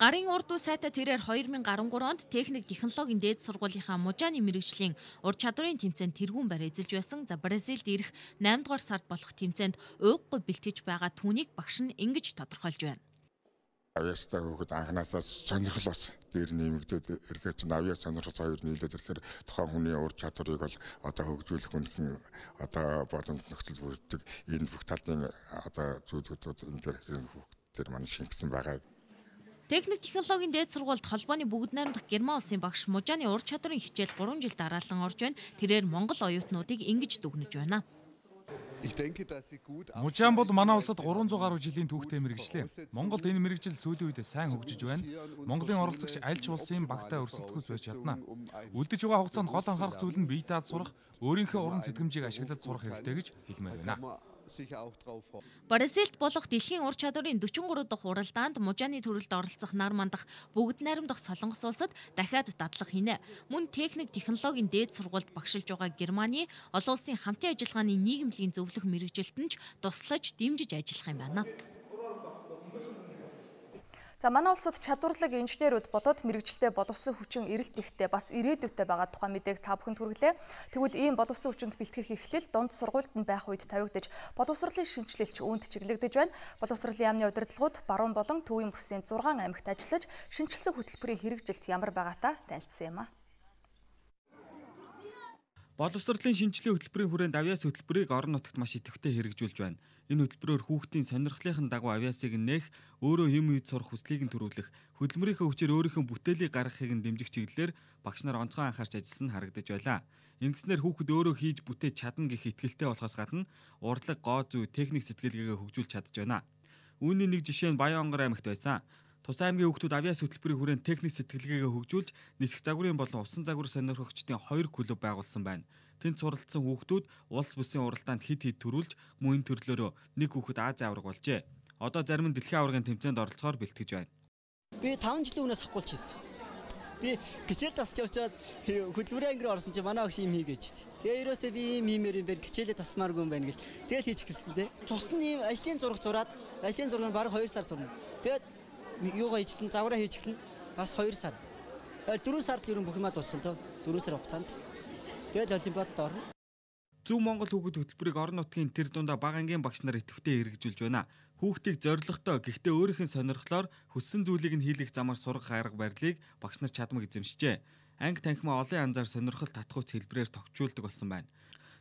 Гарын урд үе сайтай тэрээр 2013 онд техник технологийн дээд сургуулийнхаа мужааны мэргэжлийн ур чадварын тэмцээнд тэргүүн барь эзэлж байсан. За Бразилд ирэх 8 дугаар сард болох тэмцээнд ууггүй бэлтгэж байгаа түүнийг багш нь ингэж тодорхойлж байна. Авиастай хүүхэд анханасаа сонирхол бас дээр нэмэгдээд ирэхээр чинь авиас сонирхол хоёр нийлээд ирэхээр тухайн хүний ур чадварыг бол одоо хөгжүүлэх үнхэн одоо боломж нөхцөл бүрддэг энэ бүх талын одоо зүйлүүд энэ дээр маань шингэсэн байгаа. Техник технологийн дээд сургуульд холбооны бүгд найрамдах Герман улсын багш мужааны ур чадварын хичээл 3 жил дараалан орж байна. Тэрээр Монгол оюутнуудыг ингэж дүгнэж байна. Мужаан бол манай улсад 300 гаруй жилийн түүхтэй мэргэжлээ. Монголд энэ мэргэжил сүүлийн үед сайн хөгжиж байна. Монголын оролцогч аль ч улсын багтаа өрсөлдөхөөс байж чадна. Үлдэж байгаа хугацаанд гол анхаарах зүйл нь бие дааж сурах, өөрийнхөө уран сэтгэмжийг ашиглаж сурах хэрэгтэй гэж хэлмээр байна. Бразилд болох дэлхийн ур чадварын 43 дахь уралдаанд мужааны төрөлд оролцох нар мандах бүгд найрамдах Солонгос улсад дахиад дадлага хийнэ. Мөн техник технологийн дээд сургуульд багшилж байгаа Германы олон улсын хамтын ажиллагааны нийгэмлэгийн зөвлөх мэргэжилтэнд ч туслаж дэмжиж ажиллах юм байна. За манай улсад чадварлаг инженерүүд болоод мэргэжилтэд боловсон хүчин эрэлт ихтэй бас ирээдүйтэй байгаа тухай мэдээг та бүхэнд хүргэлээ. Тэгвэл ийм боловсон хүчинг бэлтгэх эхлэл дунд сургуульд нь байх үед тавигдаж боловсролын шинжилэлч үүнд чиглэгдэж байна. Боловсролын яамны удирдлагууд баруун болон төвийн бүсийн 6 аймагт ажиллаж шинжилсэн хөтөлбөрийн хэрэгжилт ямар байгаатай танилцсан юм а. Боловсролын шинжилгээ хөтөлбөрийн хүрээнд авиас хөтөлбөрийг орон нутагт маш идэвхтэй хэрэгжүүлж байна. Энэ хөтөлбөрөөр хүүхдийн сонирхлынхын дагуу авиасыг нэх, өөрөө юм үйд сурах хүслийг нь төрүүлэх, хөдөлмөрийнхөө хүчээр өөрийнхөө бүтээлийг гаргахыг нь дэмжих чиглэлээр багш нар онцгой анхаарч ажилласан нь харагдаж байлаа. Ингэснээр хүүхэд өөрөө хийж бүтээж чадна гэх итгэлтэй болохоос гадна урлаг, гоо зүй, техник сэтгэлгээгээ хөгжүүлж чадж байна. Үүний нэг жишээ нь Баян-Онгор аймагт байсан. Тус аймгийн хүүхдүүд авиас хөтөлбөрийн хүрээнд техник сэтгэлгээгээ хөгжүүлж нисэх загварын болон усан загвар сонирхогчдын 2 клуб байгуулсан байна. Тэнд суралцсан хүүхдүүд улс бүсийн уралдаанд хэд төрүүлж мөн төрлөөрөө нэг хүүхэд Азийн аварга болжээ. Одоо зарим нь дэлхийн аваргын тэмцээнд оролцохоор бэлтгэж байна. Би 5 жилийн өмнөөс хавхуулж хийсэн. Би хичээл тасч явчаад хөтөлбөрийн ангир орсон чинь манай багш юм хий гэжсэн. Тэгээ ерөөсөө би юм хиймээр юм байна. Хичээлээ тасмааргүй юм байна гэл. Тэгэл хийж гэлсэн те. Тусна ийм ажлын зураг зураад ажлын зургийг бараг 2 сар зурна. Тэгээд юугаа хийчихлэн завраа хийчихлэн бас 2 сар. 4 сард л ерөн бүх юмаа дуусгах нь тоо. 4 сар хугацаанд. Тэгээд олимпиадад орно. Зөв Монгол хүүхэд хөтөлбөрийг орон нутгийн тэр дундаа бага ангийн багш нар идэвхтэй хэрэгжүүлж байна. Хүүхдийг зоригтой гэхдээ өөрийнх нь сонирхлоор хүссэн зүйлийг нь хийх замаар сургах арга барилыг багш нар чадмаг эзэмшжээ. Анги танхимаа олон янзаар сонирхол татхууц хэлбэрээр товчуулдаг болсон байна.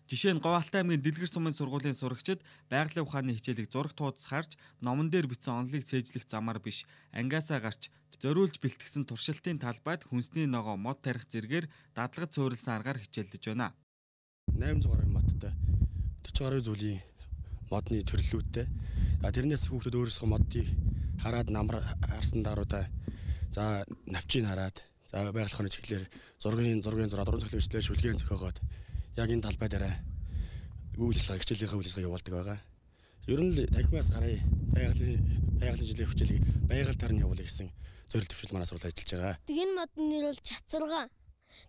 Жишээ нь Говьалтай аймгийн Дэлгэр сумын сургуулийн сурагчид байгалийн ухааны хичээлийг зураг туудас харж, номон дээр бичсэн онолыг цээжлэх замаар биш, ангиасаа гарч зориулж бэлтгэсэн туршилтын талбайд хүнсний ногоо мод тарих зэргээр дадлагд суурилсан аргаар хичээллэж байна. 800 гаруй модтой 40 гаруй зүйлийн модны төрлөөтэй. Тэрнээс хүүхдүүд өөрсдөө модыг хараад намар харсан даруйдаа за навчийг хараад за байгаль орны чиглэлээр зургийн зураг уран зохиолын хичээлээр шүлгээн зохиогоод яг энэ талбай дээр үйл ажиллагаа хичээлийнхээ үйл ажиллагаа явуулдаг байгаа. Ер нь л танхимаас гараа байгалийн жилийн хичээлийг байгаль тарны явуулъя гэсэн зорилт төвшил манаас бол ажиллаж байгаа. Энэ модны нэр бол чацаргаа.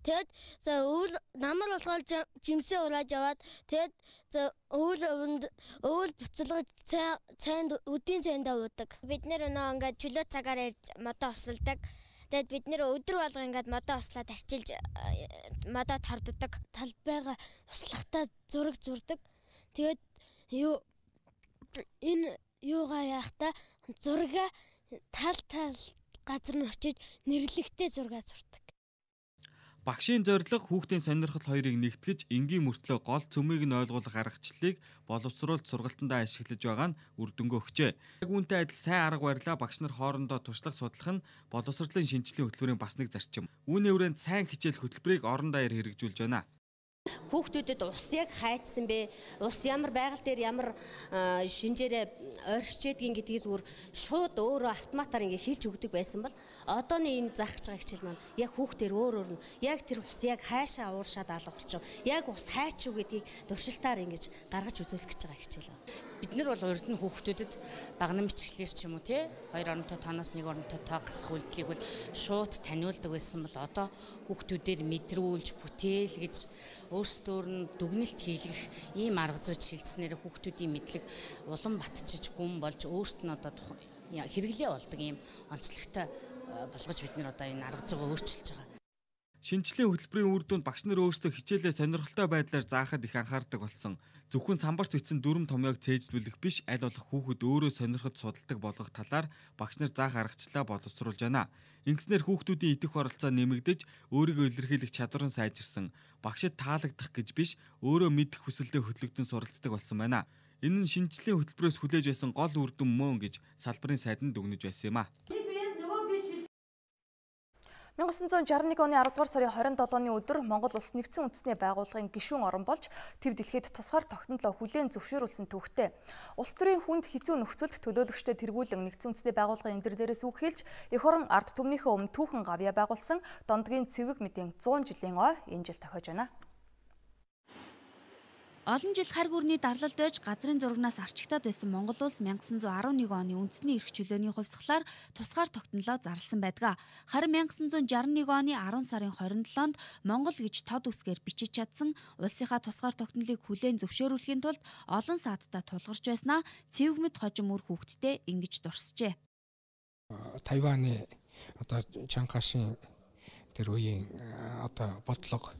Тэгэд за өвөл намар болгоод жимсээ урааж аваад тэгэд за өвөл буцалгаж цайнд өдийн цайндаа уудаг. Бид нэр өнөө ингээд чөлөө цагаар ирж модоо усалдаг. Тэгэд бид нэр өдөр болго ингээд модоо услаад арчилж модоо торддог. Талбайгаа услахтаа зураг зурдаг. Тэгээд энэ юугаа яахта зурага тал газар нь очиж нэрлэгтэй зураг зурдаг. Багшийн зорилго хүүхдийн сонирхол хоёрыг нэгтгэж энгийн мөртлөө гол цөмийг нь ойлгуулах аргачлалыг боловсруулалт сургалтандаа ашиглаж байгаа нь үр дүнгээ өгчээ. Яг үүнтэй адил сайн арга барилаа багш нар хоорондоо туршлага судлах нь боловсролын шинжилгээ хөтөлбөрийн бас нэг зарчим. Үүний хүрээнд сайн хичээл хөтөлбөрийг орон даяар хэрэгжүүлж байна. Хүүхдүүдэд ус яг хайцсан бэ? Ус ямар байгаль дээр ямар шинжээрээ оршичээдгийг гэдгийг зүгээр шууд өөрөө автоматар ингээ хэлж өгдөг байсан бол одооний энэ заах гэж байгаа хичээл маань яг хүүхдээр өөр нь яг тэр ус яг хайшаа ууршаад алга болчих. Яг ус хайч юу гэдгийг дуршилтаар ингэж гаргаж үзүүлэх гэж байгаа хичээл. Бид нар бол урд нь хүүхдүүдэд багнам бичглэр ч юм уу тий 2 оронтой тооноос 1 оронтой тоо гасах үйлдэлийг бол шууд таниулдаг байсан бол одоо хүүхдүүдээр мэдрүүлж бүтээл гэж өөрсдөр нь дүгнэлт хийлгэх ийм арга зүйд шилжснээр хүүхдүүдийн мэдлэг улам батчиж гүн болж өөрт нь одоо хэрэглээ болдог ийм онцлогтой болгож бид нэр одоо энэ арга зүйгөө өөрчилж байгаа. Шинжлэлийн хөтөлбөрийн үр дүнд багш нар өөрсдөө хичээлээ сонирхолтой байдлаар заахад их анхаардаг болсон. Зөвхөн самбарт бичсэн дүрм томьёог цээжлүүлэх биш, аль болох хүүхэд өөрөө сонирхож судалдаг болгох талаар багш нар заах аргачлалаа боловсруулж байна. Ингэснээр хүүхдүүдийн идэх оролцоо нэмэгдэж, өөрийгөө илэрхийлэх чадвар нь сайжирсан. Багшид таалагдах гэж биш, өөрөө мэдэх хүсэлтэд хөтлөгдөн суралцдаг болсон байна. Энэ нь шинжлэлийн хөтөлбөрөөс хүлээж байсан гол үр дүн мөн гэж салбарын сайд нь дүгнэж байсан юм а. 1961 оны 10 дугаар сарын 27-ны өдөр Монгол Улс нэгдсэн үндэсний байгууллагын гишүүн орон болж төв дэлхийд тусгаар тогтнолоо хүлээн зөвшөөрүүлсэн төвхтэй. Улс төрийн хүнд хэцүү нөхцөлд төлөөлөгчдөд тэргүүлэн нэгдсэн үндэсний байгууллагын энэ дээрээс үхэлж эх орон ард түмнийхээ өмнө түүхэн гавья байгуулсан Дондгийн цэвэг мэдийн 100 жилийн ой энэ жил тохиож байна. Олон жил харь гүрний дарлалд байж газрын зурагнаас арчигтаад байсан Монгол улс 1911 оны үндэсний эрх чөлөөний хувьсгалаар тусгаар тогтнолоо зарласан байдаг. Харин 1961 оны 10 сарын 27-нд Монгол гэж тод үсгээр бичиж чадсан улсынхаа тусгаар тогтнолыг хүлээн зөвшөөрүүлэхийн тулд олон саадтай тулгарч байснаа цэвэг мэд хожим үр хүүхдтэй ингэж дурсжээ. Тайваны одоо Чанкашийн тэр үеийн одоо бодлого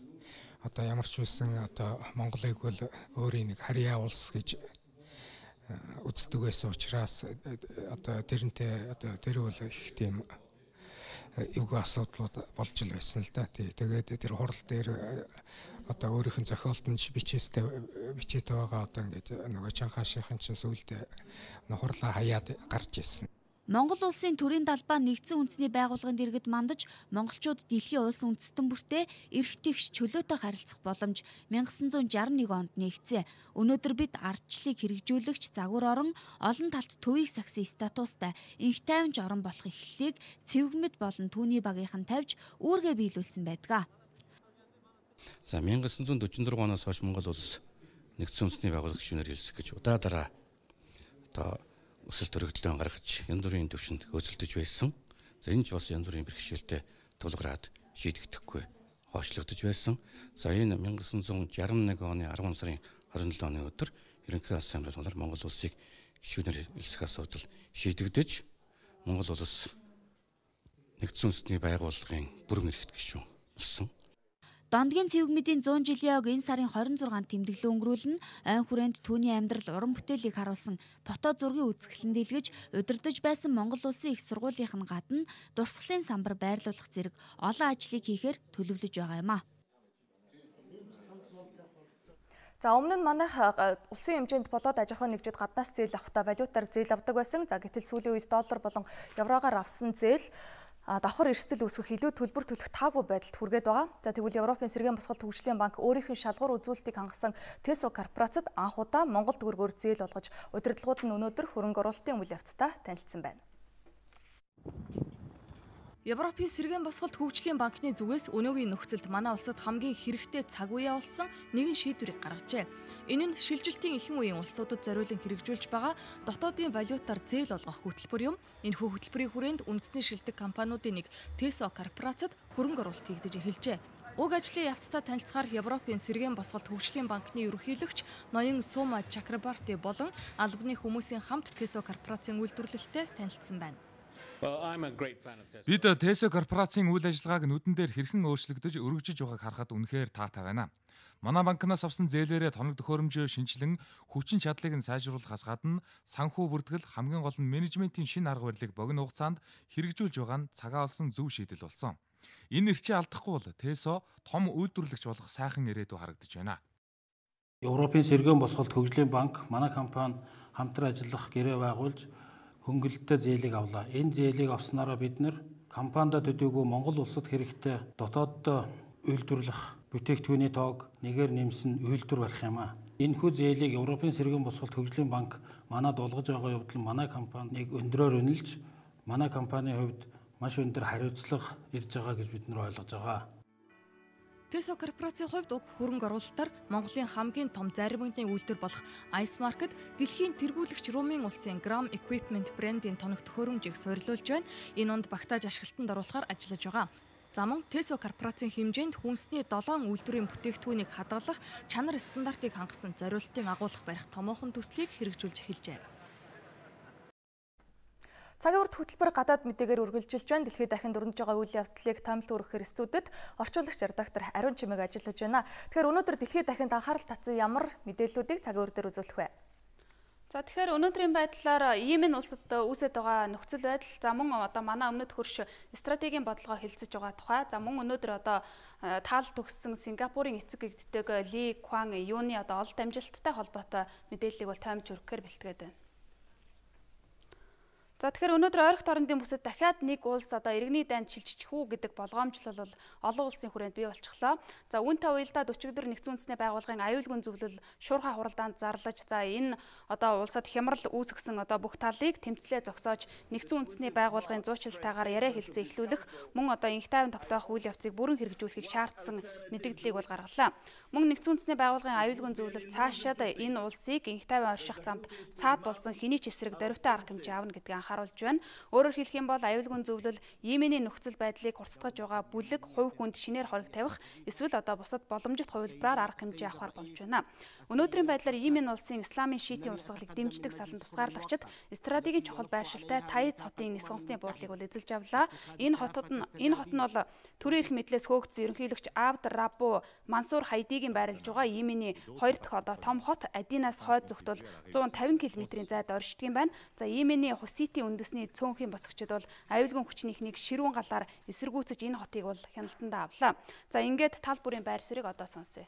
одоо ямар ч байсан одоо Монголыг бол өөрийн нэг харьяа улс гэж үздэг байсан учраас одоо тэрнтэй одоо тэр бол их тийм эвгүй асуудлууд болж л байсан л да. Тэгээд тэр хурал дээр одоо өөрийнх нь зохиолтонд бичээд байгаа одоо ингээд нөгөө Чанхашийн чинь сүулдэ хурлаа хаяад гарч ирсэн. Монгол улсын төрийн далбаа нэгдсэн үндэсний байгууллагын дэргэд мандаж монголчууд дэлхийн улс үндэстэн бүртээ эрхтгийгч чөлөөтэй харилцах боломж 1961 онд нэгцээ. Өнөөдөр бид ардчлалыг хэрэгжүүлэгч загвар орон олон талт төвийг сагсан статустай инх тайванч орон болох эхлэлийг цэвэгмэд болон түүний багийнхан тавьж үүргээ биелүүлсэн байдаг. За 1946 оноос хойш Монгол улс нэгдсэн үндэсний байгууллага гишүүнээр хэлсэх гэж удаа одоо өсөлт өргөдлөө гаргаж янз бүрийн төвшөнд хөөцөлдөж байсан. За энэ ч бас янз бүрийн бэрхшээлтэй тулгараад шийдэгдэхгүй хойшлогдож байсан. За энэ 1961 оны 10 сарын 27 оны өдөр Ерөнхий ассамблеид Монгол улсыг гишүүнээр хэлсэх асуудал шийдэгдэж Монгол улс нэгдсэн үндэсний байгууллагын бүрэн эрхт гишүүн болсон. Дондгийн цэвэг мэдийн 100 жилийн ойг энэ сарын 26-нд тэмдэглэн өнгөрүүлнэ. Айн хүрээнд түүний амьдрал уран бүтээлийг харуулсан фото зургийн үзэсгэлэн дэлгэж удирдах байсан Монгол улсын их сургуулийнх нь гадна дурсгалын самбар байрлуулах зэрэг олон ажлыг хийхээр төлөвлөж байгаа юм а. За өмнө нь манайх улсын хэмжээнд болоод аж ахуйн нэгжид гаднаас зээл авахдаа валютаар зээл авдаг байсан. За гэтэл сүүлийн үед доллар болон евроор авсан зээл давхар эрсдэл үүсгэх илүү төлбөр төлөх таагүй байдалд хүргээд байгаа. За тэгвэл Европын сэргээн босголт хөгжлийн банк өөрийнх нь шалгуур үзүүлэлтийг хангасан Tesco корпорацид анх удаа Монгол төгрөгөөр зээл олгож удирдлагууд нь өнөөдөр хөрөнгө оруулалтын үйл явцтай танилцсан байна. Европын сэргээн босголт хөгжлийн банкны зүгээс өнөөгийн нөхцөлд манай улсад хамгийн хэрэгтэй цаг үе болсон нэгэн шийдвэрийг гаргажээ. Энэ нь шилжилтийн ихэнх үеийн улсуудад зориулан хэрэгжүүлж байгаа дотоодын валютаар зээл олгох хөтөлбөр юм. Энэ хөтөлбөрийн хүрээнд үндэсний шилдэг компаниудын нэг Tesco корпорацид хөрөнгө оруулалт хийгдэж эхэлжээ. Уг ажлын явцтай танилцахаар Европын сэргээн босголт хөгжлийн банкны ерөнхийлөгч ноён Сума Чакрабарти болон албаны хүмүүсийн хамт Tesco корпорацийн үйлдвэрлэлтэд танилцсан байна. Бид Tesco корпорацийн үйл ажиллагааг нүдэн дээр хэрхэн өөрчлөгдөж өргөжж байгааг харахад үнэхээр таатай байна. Манай банкнаас авсан зээлээрээ тоног төхөөрөмжөө шинжилэн хүчин чадлыг нь сайжруулахаас гадна санхүү бүртгэл хамгийн гол нь менежментийн шинэ арга барилыг богино хугацаанд хэрэгжүүлж байгаа нь цагаа олсон зөв шийдэл болсон. Энэ эрхчээ алдахгүй бол Tesco том үйлдвэрлэгч болох сайхан ирээдүй харагдаж байна. Европын сэргээн босголт хөгжлийн банк манай компани хамтран ажиллах гэрээ байгуулж хөнгөлөлтөд зээлийг авлаа. Энэ зээлийг авснараа бид нэр компанид төдийгүй Монгол улсад хэрэгтэй дотооддоо үйлдвэрлэх бүтээгдэхүүний тоог нэгээр нэмсэн үйлдвэр барих юм а. Энэхүү зээлийг Европын сэргээн босголт хөгжлийн банк манад олгож байгаа явдал манай компаниг өндрөөр үнэлж манай компанийн хувьд маш өндөр хариуцлага ирж байгаа гэж бид нар ойлгож байгаа. Tesco корпорацийн хувьд уг хөрөнгө оруулалтаар Монголын хамгийн том зарим банкны үйлдвэр болох Ice Market дэлхийн тэргүүлэгч Румын улсын Gram Equipment брендийн тоног төхөөрөмжийг суйрлуулж байна. Энэ онд багтааж ашиглалтанд оруулахаар ажиллаж байгаа. За мөн Tesco корпорацийн хэмжээнд хүнсний 7 үйлдвэрийн бүтээгдэхүүнийг хадгалах чанар стандартыг хангасан зориулалтын агуулга барих томоохон төслийг хэрэгжүүлж эхэлжээ. Цагийн урт хөтөлбөр гадаад мэдээгээр үргэлжилж байна. Дэлхийд дахин дөрнөж байгаа үйл явдлыг таамаглан өргөхөр студид орчуулагч редактор Ариун Чимэг ажиллаж байна. Тэгэхээр өнөөдөр дэлхийд дахинд анхаарал татсан ямар мэдээллүүдийг цагийн үр дээр үзүүлэх вэ? За тэгэхээр өнөөдрийн байдлаар Йемен улсад үүсэж байгаа нөхцөл байдал, за мөн одоо манай өмнөд хөрш стратегийн бодлогоо хэлцэж байгаа тухай, за мөн өнөөдөр одоо таал төгссөн Сингапурын эцэг гэгддэг Ли Куан Юуны одоо олд амжилттай холбоотой мэдээллийг бол таймж өргөхөр бэлтгээд байна. За тэгэхээр өнөөдөр ойролт орондын бүсэд дахиад нэг улс одоо иргэний дайнд шилжчих үү гэдэг болгоомжлол бол олон улсын хүрээнд бий болчихлоо. За үүнтэй уялдаад өчигдөр Нэгдсэн үндэсний байгууллагын аюулгүй зөвлөл шуурхай хуралдаанд зарлаж за энэ одоо улсад хямрал үүсгэсэн одоо бүх талыг тэмцлээ зогсоож Нэгдсэн үндэсний байгууллагын зуучлалтайгаар яриа хэлцээ эхлүүлэх мөн одоо инх тайван тогтоох үйл явцыг бүрэн хэрэгжүүлэхийг шаардсан мэдээллийг бол гаргалаа. Мөн Нэгдсэн үндэсний байгууллагын аюулгүй зөвлөл цаашаад энэ улсыг инх тайван орших замд саад болсон хэний ч эсрэг дөрвтэй арга хэмжээ аавна гэдгийг харуулж байна. Өөрөөр хэлэх юм бол аюулгүй зөвлөл Йеменийн нөхцөл байдлыг хурцлахж байгаа бүлэг хувь хүнд шинээр хориг тавих эсвэл одоо бусад боломжит хувилбараар арга хэмжээ авахар болж байна. Өнөөдрийн байдлаар Йемен улсын исламын шиитийн урсгалыг дэмждэг салан тусгаарлагчид стратегийн чухал байршилтай Таиз хотын нисэх онцны буудлыг бол эзэлж авлаа. Энэ хот нь бол төрийн эрх мэдлээс хөөгдсөн ерөнхийлөгч Абд Раббу Мансур Хайдигийн байрлаж байгаа Йемений хоёр дахь одоо том хот Адинаас хойд зүгт бол 150 км-ийн зайд оршдог юм байна. За Йемений Хуситийн үндэсний цөөнхийн босгочид бол аюулгүй хүчнийхнийг ширүүн галаар эсэргүүцэж энэ хотыг бол хяналтандаа авлаа. За ингээд тал бүрийн байр суурийг одоо сонсъё.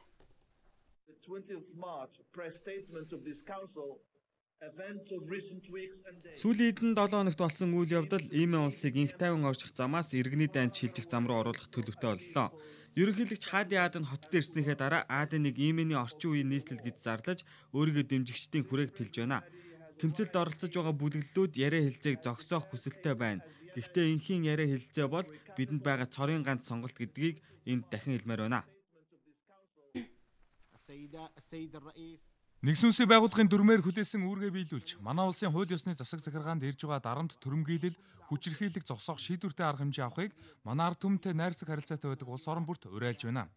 Сүүлийн хэдэн 7 хоногт болсон үйл явдал Йемен улсыг инх тайван орших замаас иргэний дайнд шилжих зам руу оруулах төлөвтэй боллоо. Ерөнхийлөгч Хади Адын хотод ирснийхээ дараа Адын нэг Йемений орчин үеийн нийслэл гэж зарлаж өөрийгөө дэмжигчдийн хүрээг тэлж байна. Тэмцэлд оролцож байгаа бүлэглэлүүд яриа хэлцээг зогсоох хүсэлтэй байна. Гэхдээ энхийн яриа хэлцээ бол бидэнд байгаа цорын ганц сонголт гэдгийг энд дахин хэлмээр байна. Нэгдсэн улсын байгууллагын дүрмээр хүлээсэн үүргээ биелүүлж, манай улсын хууль ёсны засаг захиргаанд ирж байгаа дарамт түрэмгийлэл, хүчирхийлэл зогсоох шийдвэртэй арга хэмжээ авахыг манай ард түмэнтэй найрсаг харилцаатай байдаг улс орон бүрт уриалж байна.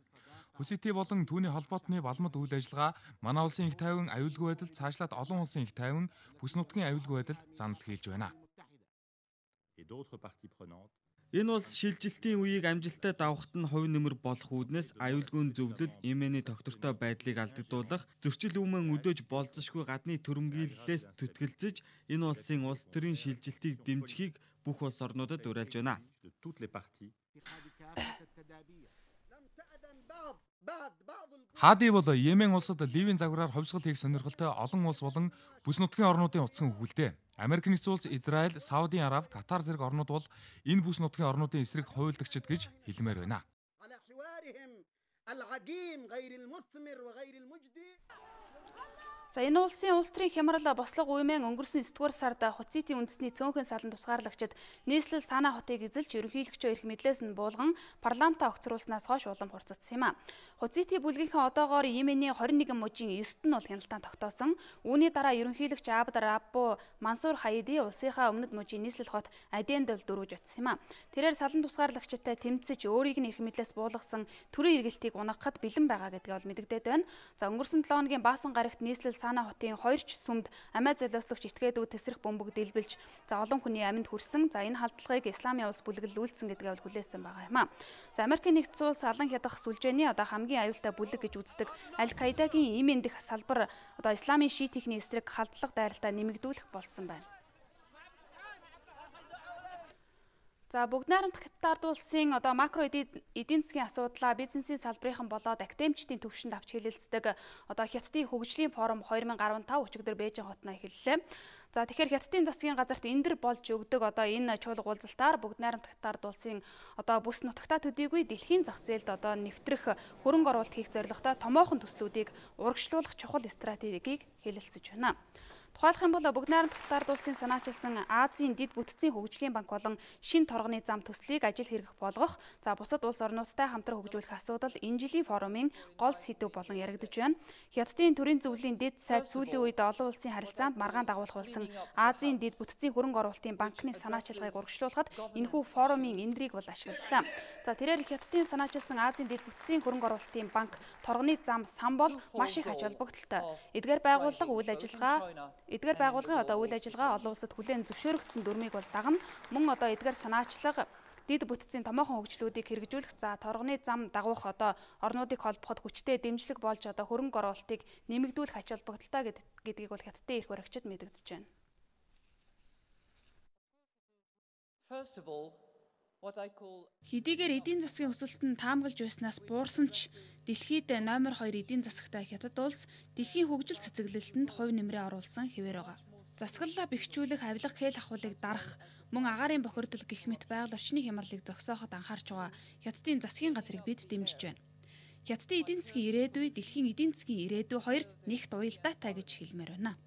Хусити болон түүний холбоотны балмад үйл ажиллагаа манай улсын инх тайван аюулгүй байдал цаашлаад олон улсын инх тайван бүс нутгийн аюулгүй байдал занал хийлж байна. Энэ улс шилжилтийн үеийг амжилттай давахт нь хувь нэмэр болох үүднээс аюулгүй зөвлөл Йемений тогтвортой байдлыг алдагдуулах, зөрчил өмнө өдөөж болзошгүй гадны түрэмгийллээс түтгэлзэж энэ улсын улс төрийн шилжилтийг дэмжихийг бүх улс орнуудад уриалж байна. Хади бол Йемен улсад ливийн загвараар хувьсгал хийх сонирхолтой олон улс болон бүс нутгийн орнуудын утсан хөвгөлтэй. Америк нэгдсэн улс, Израиль, Саудын Араб, Катар зэрэг орнууд бол энэ бүс нутгийн орнуудын эсрэг хуйлдагчид гэж хэлмээр байна. За энэ улсын улс төрийн хямрал бослого үеийн өнгөрсөн 9-р сард Хуситийн үндэсний цөөнхийн салан тусгаарлагчид нийслэл Сана хотыг эзэлж ерөнхийлөгчөө эрх мэдлээс нь буулган парламентаа огцруулснаас хойш улам хурцдсан юм а. Хусити бүлгийнхээ одоогоор Йемений 21 мужийн 9-т нь бол хяналтаа тогтоосон. Үүний дараа ерөнхийлөгч Абд Раббу Мансур Хайди улсынхаа өмнөд мужийн нийслэл хот Аденд дөрвөж утсан юм а. Тэрээр салан тусгаарлагчидтай тэмцэж өөрийг нь эрх мэдлээс буулгасан төрийн эргэлтийг унагахад бэлэн байгаа гэдгээ бол мэдэгдээд байна. За өнгөрсөн 7 хоногийн баасан гарагт нийслэл Сана хотын 2 ч сүмд амиа золиослогч этгээдүүд тесрэх бөмбөг дэлбэлж за олон хүний амьд хүрсэн. За энэ халдлагыг исламын улс бүлэглүүлсэн гэдгээ бол хүлээсэн байгаа юм а. За Америкийн нэгдсэн улс алан хядах сүлжээний одоо хамгийн аюултай бүлэг гэж үздэг Аль-Каидагийн Йемен дэх салбар одоо исламын шиитийнхний эсрэг халдлага дайралтаа нэмэгдүүлэх болсон байна. За бүгд найрамдах Хятад улсын одоо макро эдийн засгийн асуудлаа бизнесийн салбарынхан болоод академичдын төвшөнд авч хэлэлцдэг одоо Хятадын хөгжлийн форум 2015 өчигдөр Бээжин хотноо эхэллээ. За тэгэхээр Хятадын засгийн газарт эндэр болж өгдөг одоо энэ чуулга уулзалтаар бүгд найрамдах Хятад улсын одоо бүс нутагтаа төдийгүй дэлхийн зах зээлд одоо нэвтрэх хөрөнгө оруулалт хийх зорилготой томоохон төслүүдийг урагшлуулах чухал стратегийг хэлэлцэж байна. Тухайлах юм бол бүгд найрамдах Хятад улсын санаачилсан Азийн дэд бүтцийн хөгжлийн банк болон шин торгоны зам төслийг ажил хэрэгэх болгох, за бусад улс орнуудтай хамтран хөгжүүлэх асуудал энэ жилийн форумын гол сэдэв болон яригдж байна. Хятадын төрийн зөвлөлийн дэд сайд сүүлийн үед олон улсын харилцаанд маргаан дагуулах болсон Азийн дэд бүтцийн хөрөнгө оруулалтын банкны санаачилгааг урагшлуулахад энэхүү форумын эндрийг бол ашиглалаа. За тэрээр Хятадын санаачилсан Азийн дэд бүтцийн хөрөнгө оруулалтын банк торгоны зам сан бол маш их ач холбогдолтой. Эдгээр байгууллага үйл ажиллагаа эдгээр байгууллагын одоо үйл ажиллагаа олон улсад хүлээн зөвшөөрөгдсөн дүрмийг бол дагна. Мөн одоо эдгээр санаачлага дид бүтцийн томоохон хөгжлүүдийг хэрэгжүүлэх торгоны зам дагуух одоо орнуудыг холбоход хүчтэй дэмжлэг болж одоо хөрөнгө оруулалтыг нэмэгдүүлэх ач холбогдолтой гэдгийг бол Хятадын эрх баригчид мэдэгдэж байна. Хэдийгээр эдийн засгийн өсөлт нь таамаглаж байснаас буурсан ч дэлхийд номер 2 эдийн засагтай Хятад улс дэлхийн хөгжил цэцэглэлтэнд хувь нэмрээ оруулсан хэвээр байгаа. Засаглалаа бэхжүүлэх, авилга хэл ахуулыг дарах, мөн агаарын бохирдол гэх мэт байгаль орчны хямралыг зогсооход анхаарч байгаа Хятадын засгийн газрыг бид дэмжиж байна. Хятадын эдийн засгийн ирээдүй, дэлхийн эдийн засгийн ирээдүй хоёр нэгт уялдаатай гэж хэлмээр байна.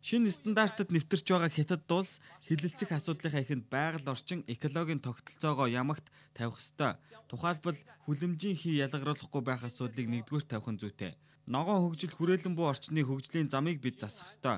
Шинэ стандартад нэвтэрч байгаа Хятад улс хилэлцэх асуудлынхаа ихэнд байгаль орчин, экологийн тогтолцоогоо ямагт тавих ёстой. Тухайлбал хүлэмжийн хий ялгаруулахгүй байх асуудлыг нэгдүгээр тавих нь зүйтэй. Ногоон хөгжил хүрээлэн буй орчны хөгжлийн замыг бид засах ёстой.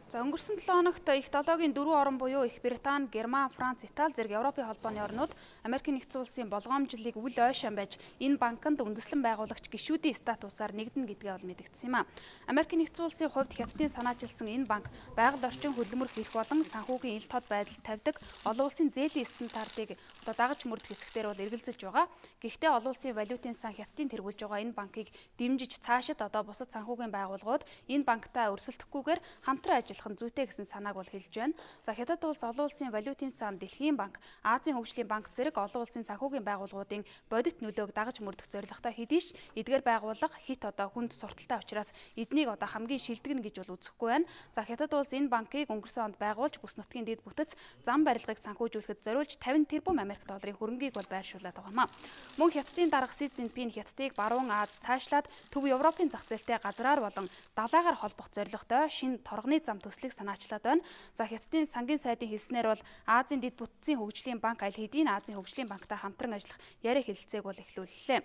За өнгөрсөн 7 хоногт их 7-гийн 4 орн буюу Их Британи, Герман, Франц, Итали зэрэг Европын холбооны орнууд Америкийн нэгдсэн улсын болгоомжлыг үл ойшон байж энэ банкнд үндэслэн байгуулагч гишүүдийн статусаар нэгдэнэ гэдгээ бол мэдэгдсэн юм а. Америкийн нэгдсэн улсын хувьд Хятадын санаачилсан энэ банк байгаль орчин хөдөлмөрх эрх болон санхүүгийн ил тод байдал тавьдаг олон улсын зээлийн стандартыг одоо дагаж мөрдөх хэсгээр бол эргэлзэж байгаа. Гэхдээ олон улсын валютын сан Хятадын тэргүүлж байгаа энэ банкыг дэмжиж цаашид одоо бусад санхүүгийн байгууллагууд энэ банктай өрсөлдөхгүйгээр хамтран зүйтэй гэсэн санааг бол хэлж байна. За Хятад улс олон улсын валютын сан, Дэлхийн банк, Азийн хөгжлийн банк зэрэг олон улсын санхүүгийн байгууллагуудын бодит нөлөөг дагаж мөрдөх зорилготой хэдий ч эдгээр байгууллага хит одоо хүнд сурталтай учраас эднийг одоо хамгийн шилдэгнэ гэж бол үзэхгүй байна. За Хятад улс энэ банкыг өнгөрсөн онд байгуулж бүс нутгийн дэд бүтэц зам барилгыг санхүүжүүлэхэд зориулж 50 тэрбум Америк долларын хөрөнгийг бол байршуулад байгаа юм а. Мөн Хятадын дарга Си Цзиньпин Хятадыг баруун Аз цаашлаад Төв Европын зах зээлтэй газраар болон далайгаар холбох зорилготой шинэ торгоны зам төслийг санаачлаад байна. За Хятадын сангийн сайдын хэлснээр бол Азийн дэд бүтцийн хөгжлийн банк аль хэдийн Азийн хөгжлийн банктай хамтран ажиллах яриа хэлэлцээг бол эхлүүллээ.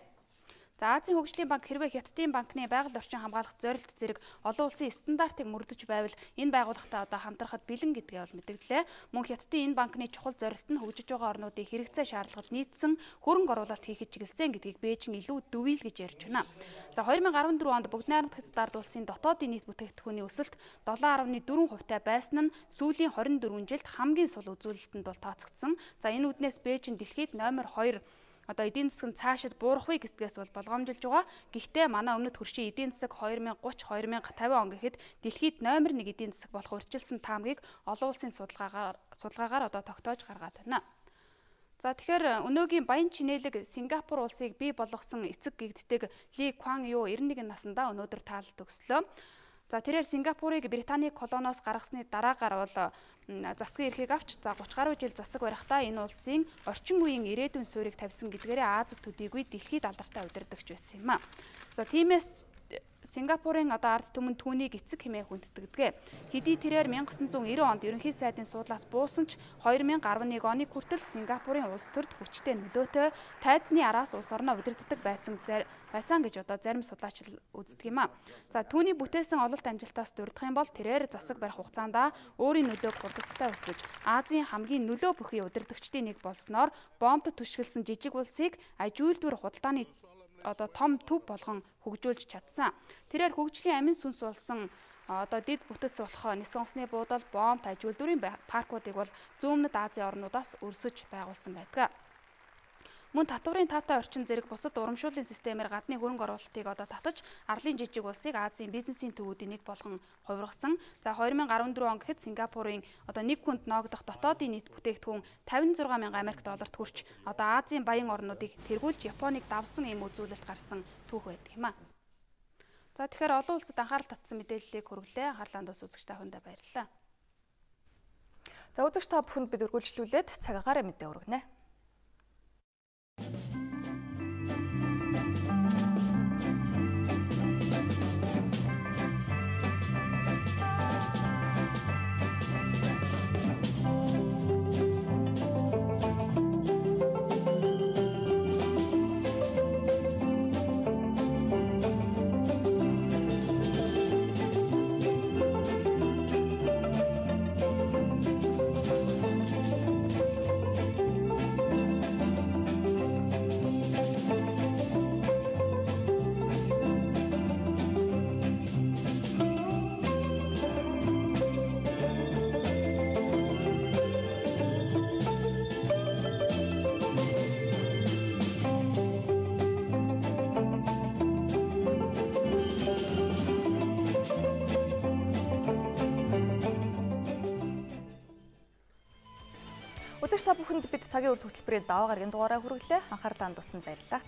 За Азийн хөгжлийн банк хэрвээ Хятадын банкны байгаль орчин хамгаалах зорилт зэрэг олон улсын стандартыг мөрдөж байвал энэ байгууллагатай одоо хамтрахад бэлэн гэдгээ бол мэдэгдлээ. Мөн Хятадын энэ банкны чухал зорилт нь хөгжиж байгаа орнуудын хэрэгцээ шаардлагад нийцсэн хөрөнгө оруулалт хийхэд чиглэсэн гэдгийг Бээжин илүү дүвийл гэж ярьж байна. За 2014 онд Бүгд найрамдах Хятад ард улсын дотоодын нийт бүтээгдэхүүний өсөлт 7.4% байсан нь сүүлийн 24 жилд хамгийн сул үзүүлэлтэнд бол тооцогдсон. За энэ үднээс Бээжин дэлхийд номер 2 одоо эдийн засаг нь цаашид буурах вэ гэдгээс бол болгоомжилж байгаа. Гэхдээ манай өмнөд хөршийн эдийн засаг 2030-2050 он гэхэд дэлхийд номер 1 эдийн засаг болох урьдчилсан таамгийг олон улсын судалгаагаар одоо тогтоож гаргаад байна. За тэгэхээр өнөөгийн баян чинэлэг Сингапур улсыг бий болгосон эцэг гэгддэг Ли Куан Ю 91 наснда өнөөдөр таалал төгслөө. За тэрээр Сингапурыг Британий колониос гаргасны дараагаар бол засгийн эрхийг авч 30 гаруй жил засаг барихдаа энэ улсын орчин үеийн ирээдүйн суурийг тавьсан гэдгээрээ Азад төдийгүй дэлхийд алдартай удирдагч байсан юм а. За тиймээс Сингапурын одоо ард түмэн түүнийг эцэг хэмээн хүнддэг. Хэдий тэрээр 1990 онд ерөнхий сайдын суудлаас буусан ч 2011 оны хүртэл Сингапурын улс төрд хүчтэй нөлөөтэй тайзны араас улс орноо удирддаг байсан гэж одоо зарим судлаач үздэг юм а. За түүний бүтээсэн ололт амжилтаас дурдах юм бол тэрээр засаг барих хугацаанд өөрийн нөлөөг хурдцтай өсгөж Азийн хамгийн нөлөө бүхий удирдагчдын нэг болсноор бомбд түшгэлсэн жижиг улсыг ажилтгуур худалдааны одоо том төв болгон хөгжүүлж чадсан. Тэрээр хөгжлийн амин сүнс болсон одоо дид бүтэц болох нисэх онгоцны буудал, бомб, ажилтгуурын паркуудыг бол зүүн өмнөд Азийн орнуудаас өрсөж байгуулсан байдаг. Мөн татварын таатай орчин зэрэг бусад урамшууллын системээр гадны хөрөнгө оруулалтыг одоо татаж арлын жижиг улсыг Азийн бизнесийн төвүүдийн нэг болгон хувиргасан. За 2014 он гэхэд Сингапурын одоо нэг хүнд ноогдох дотоодын нийт бүтээгдэхүүн 56,000 Америк долларт хүрч одоо Азийн баян орнуудыг тэргүүлж Японыг давсан юм үзүүлэлт гарсан түүх байдаг юм а. За тэгэхээр олон улсад анхаарал татсан мэдээллийг хүргэлээ. Анхаарлаа хандуус үзэгч та бүхэндээ баярлалаа. За үзэгч та бүхэнд бид үргэлжлүүлээд цагаагаар мэдээ өргөнэ. үзэгч та бүхэнд бид цагийн үр хөтөлбөрийн даваа гарагийн дугаараа хүргэлээ. Анхаарлаа хандуулсанд баярлалаа.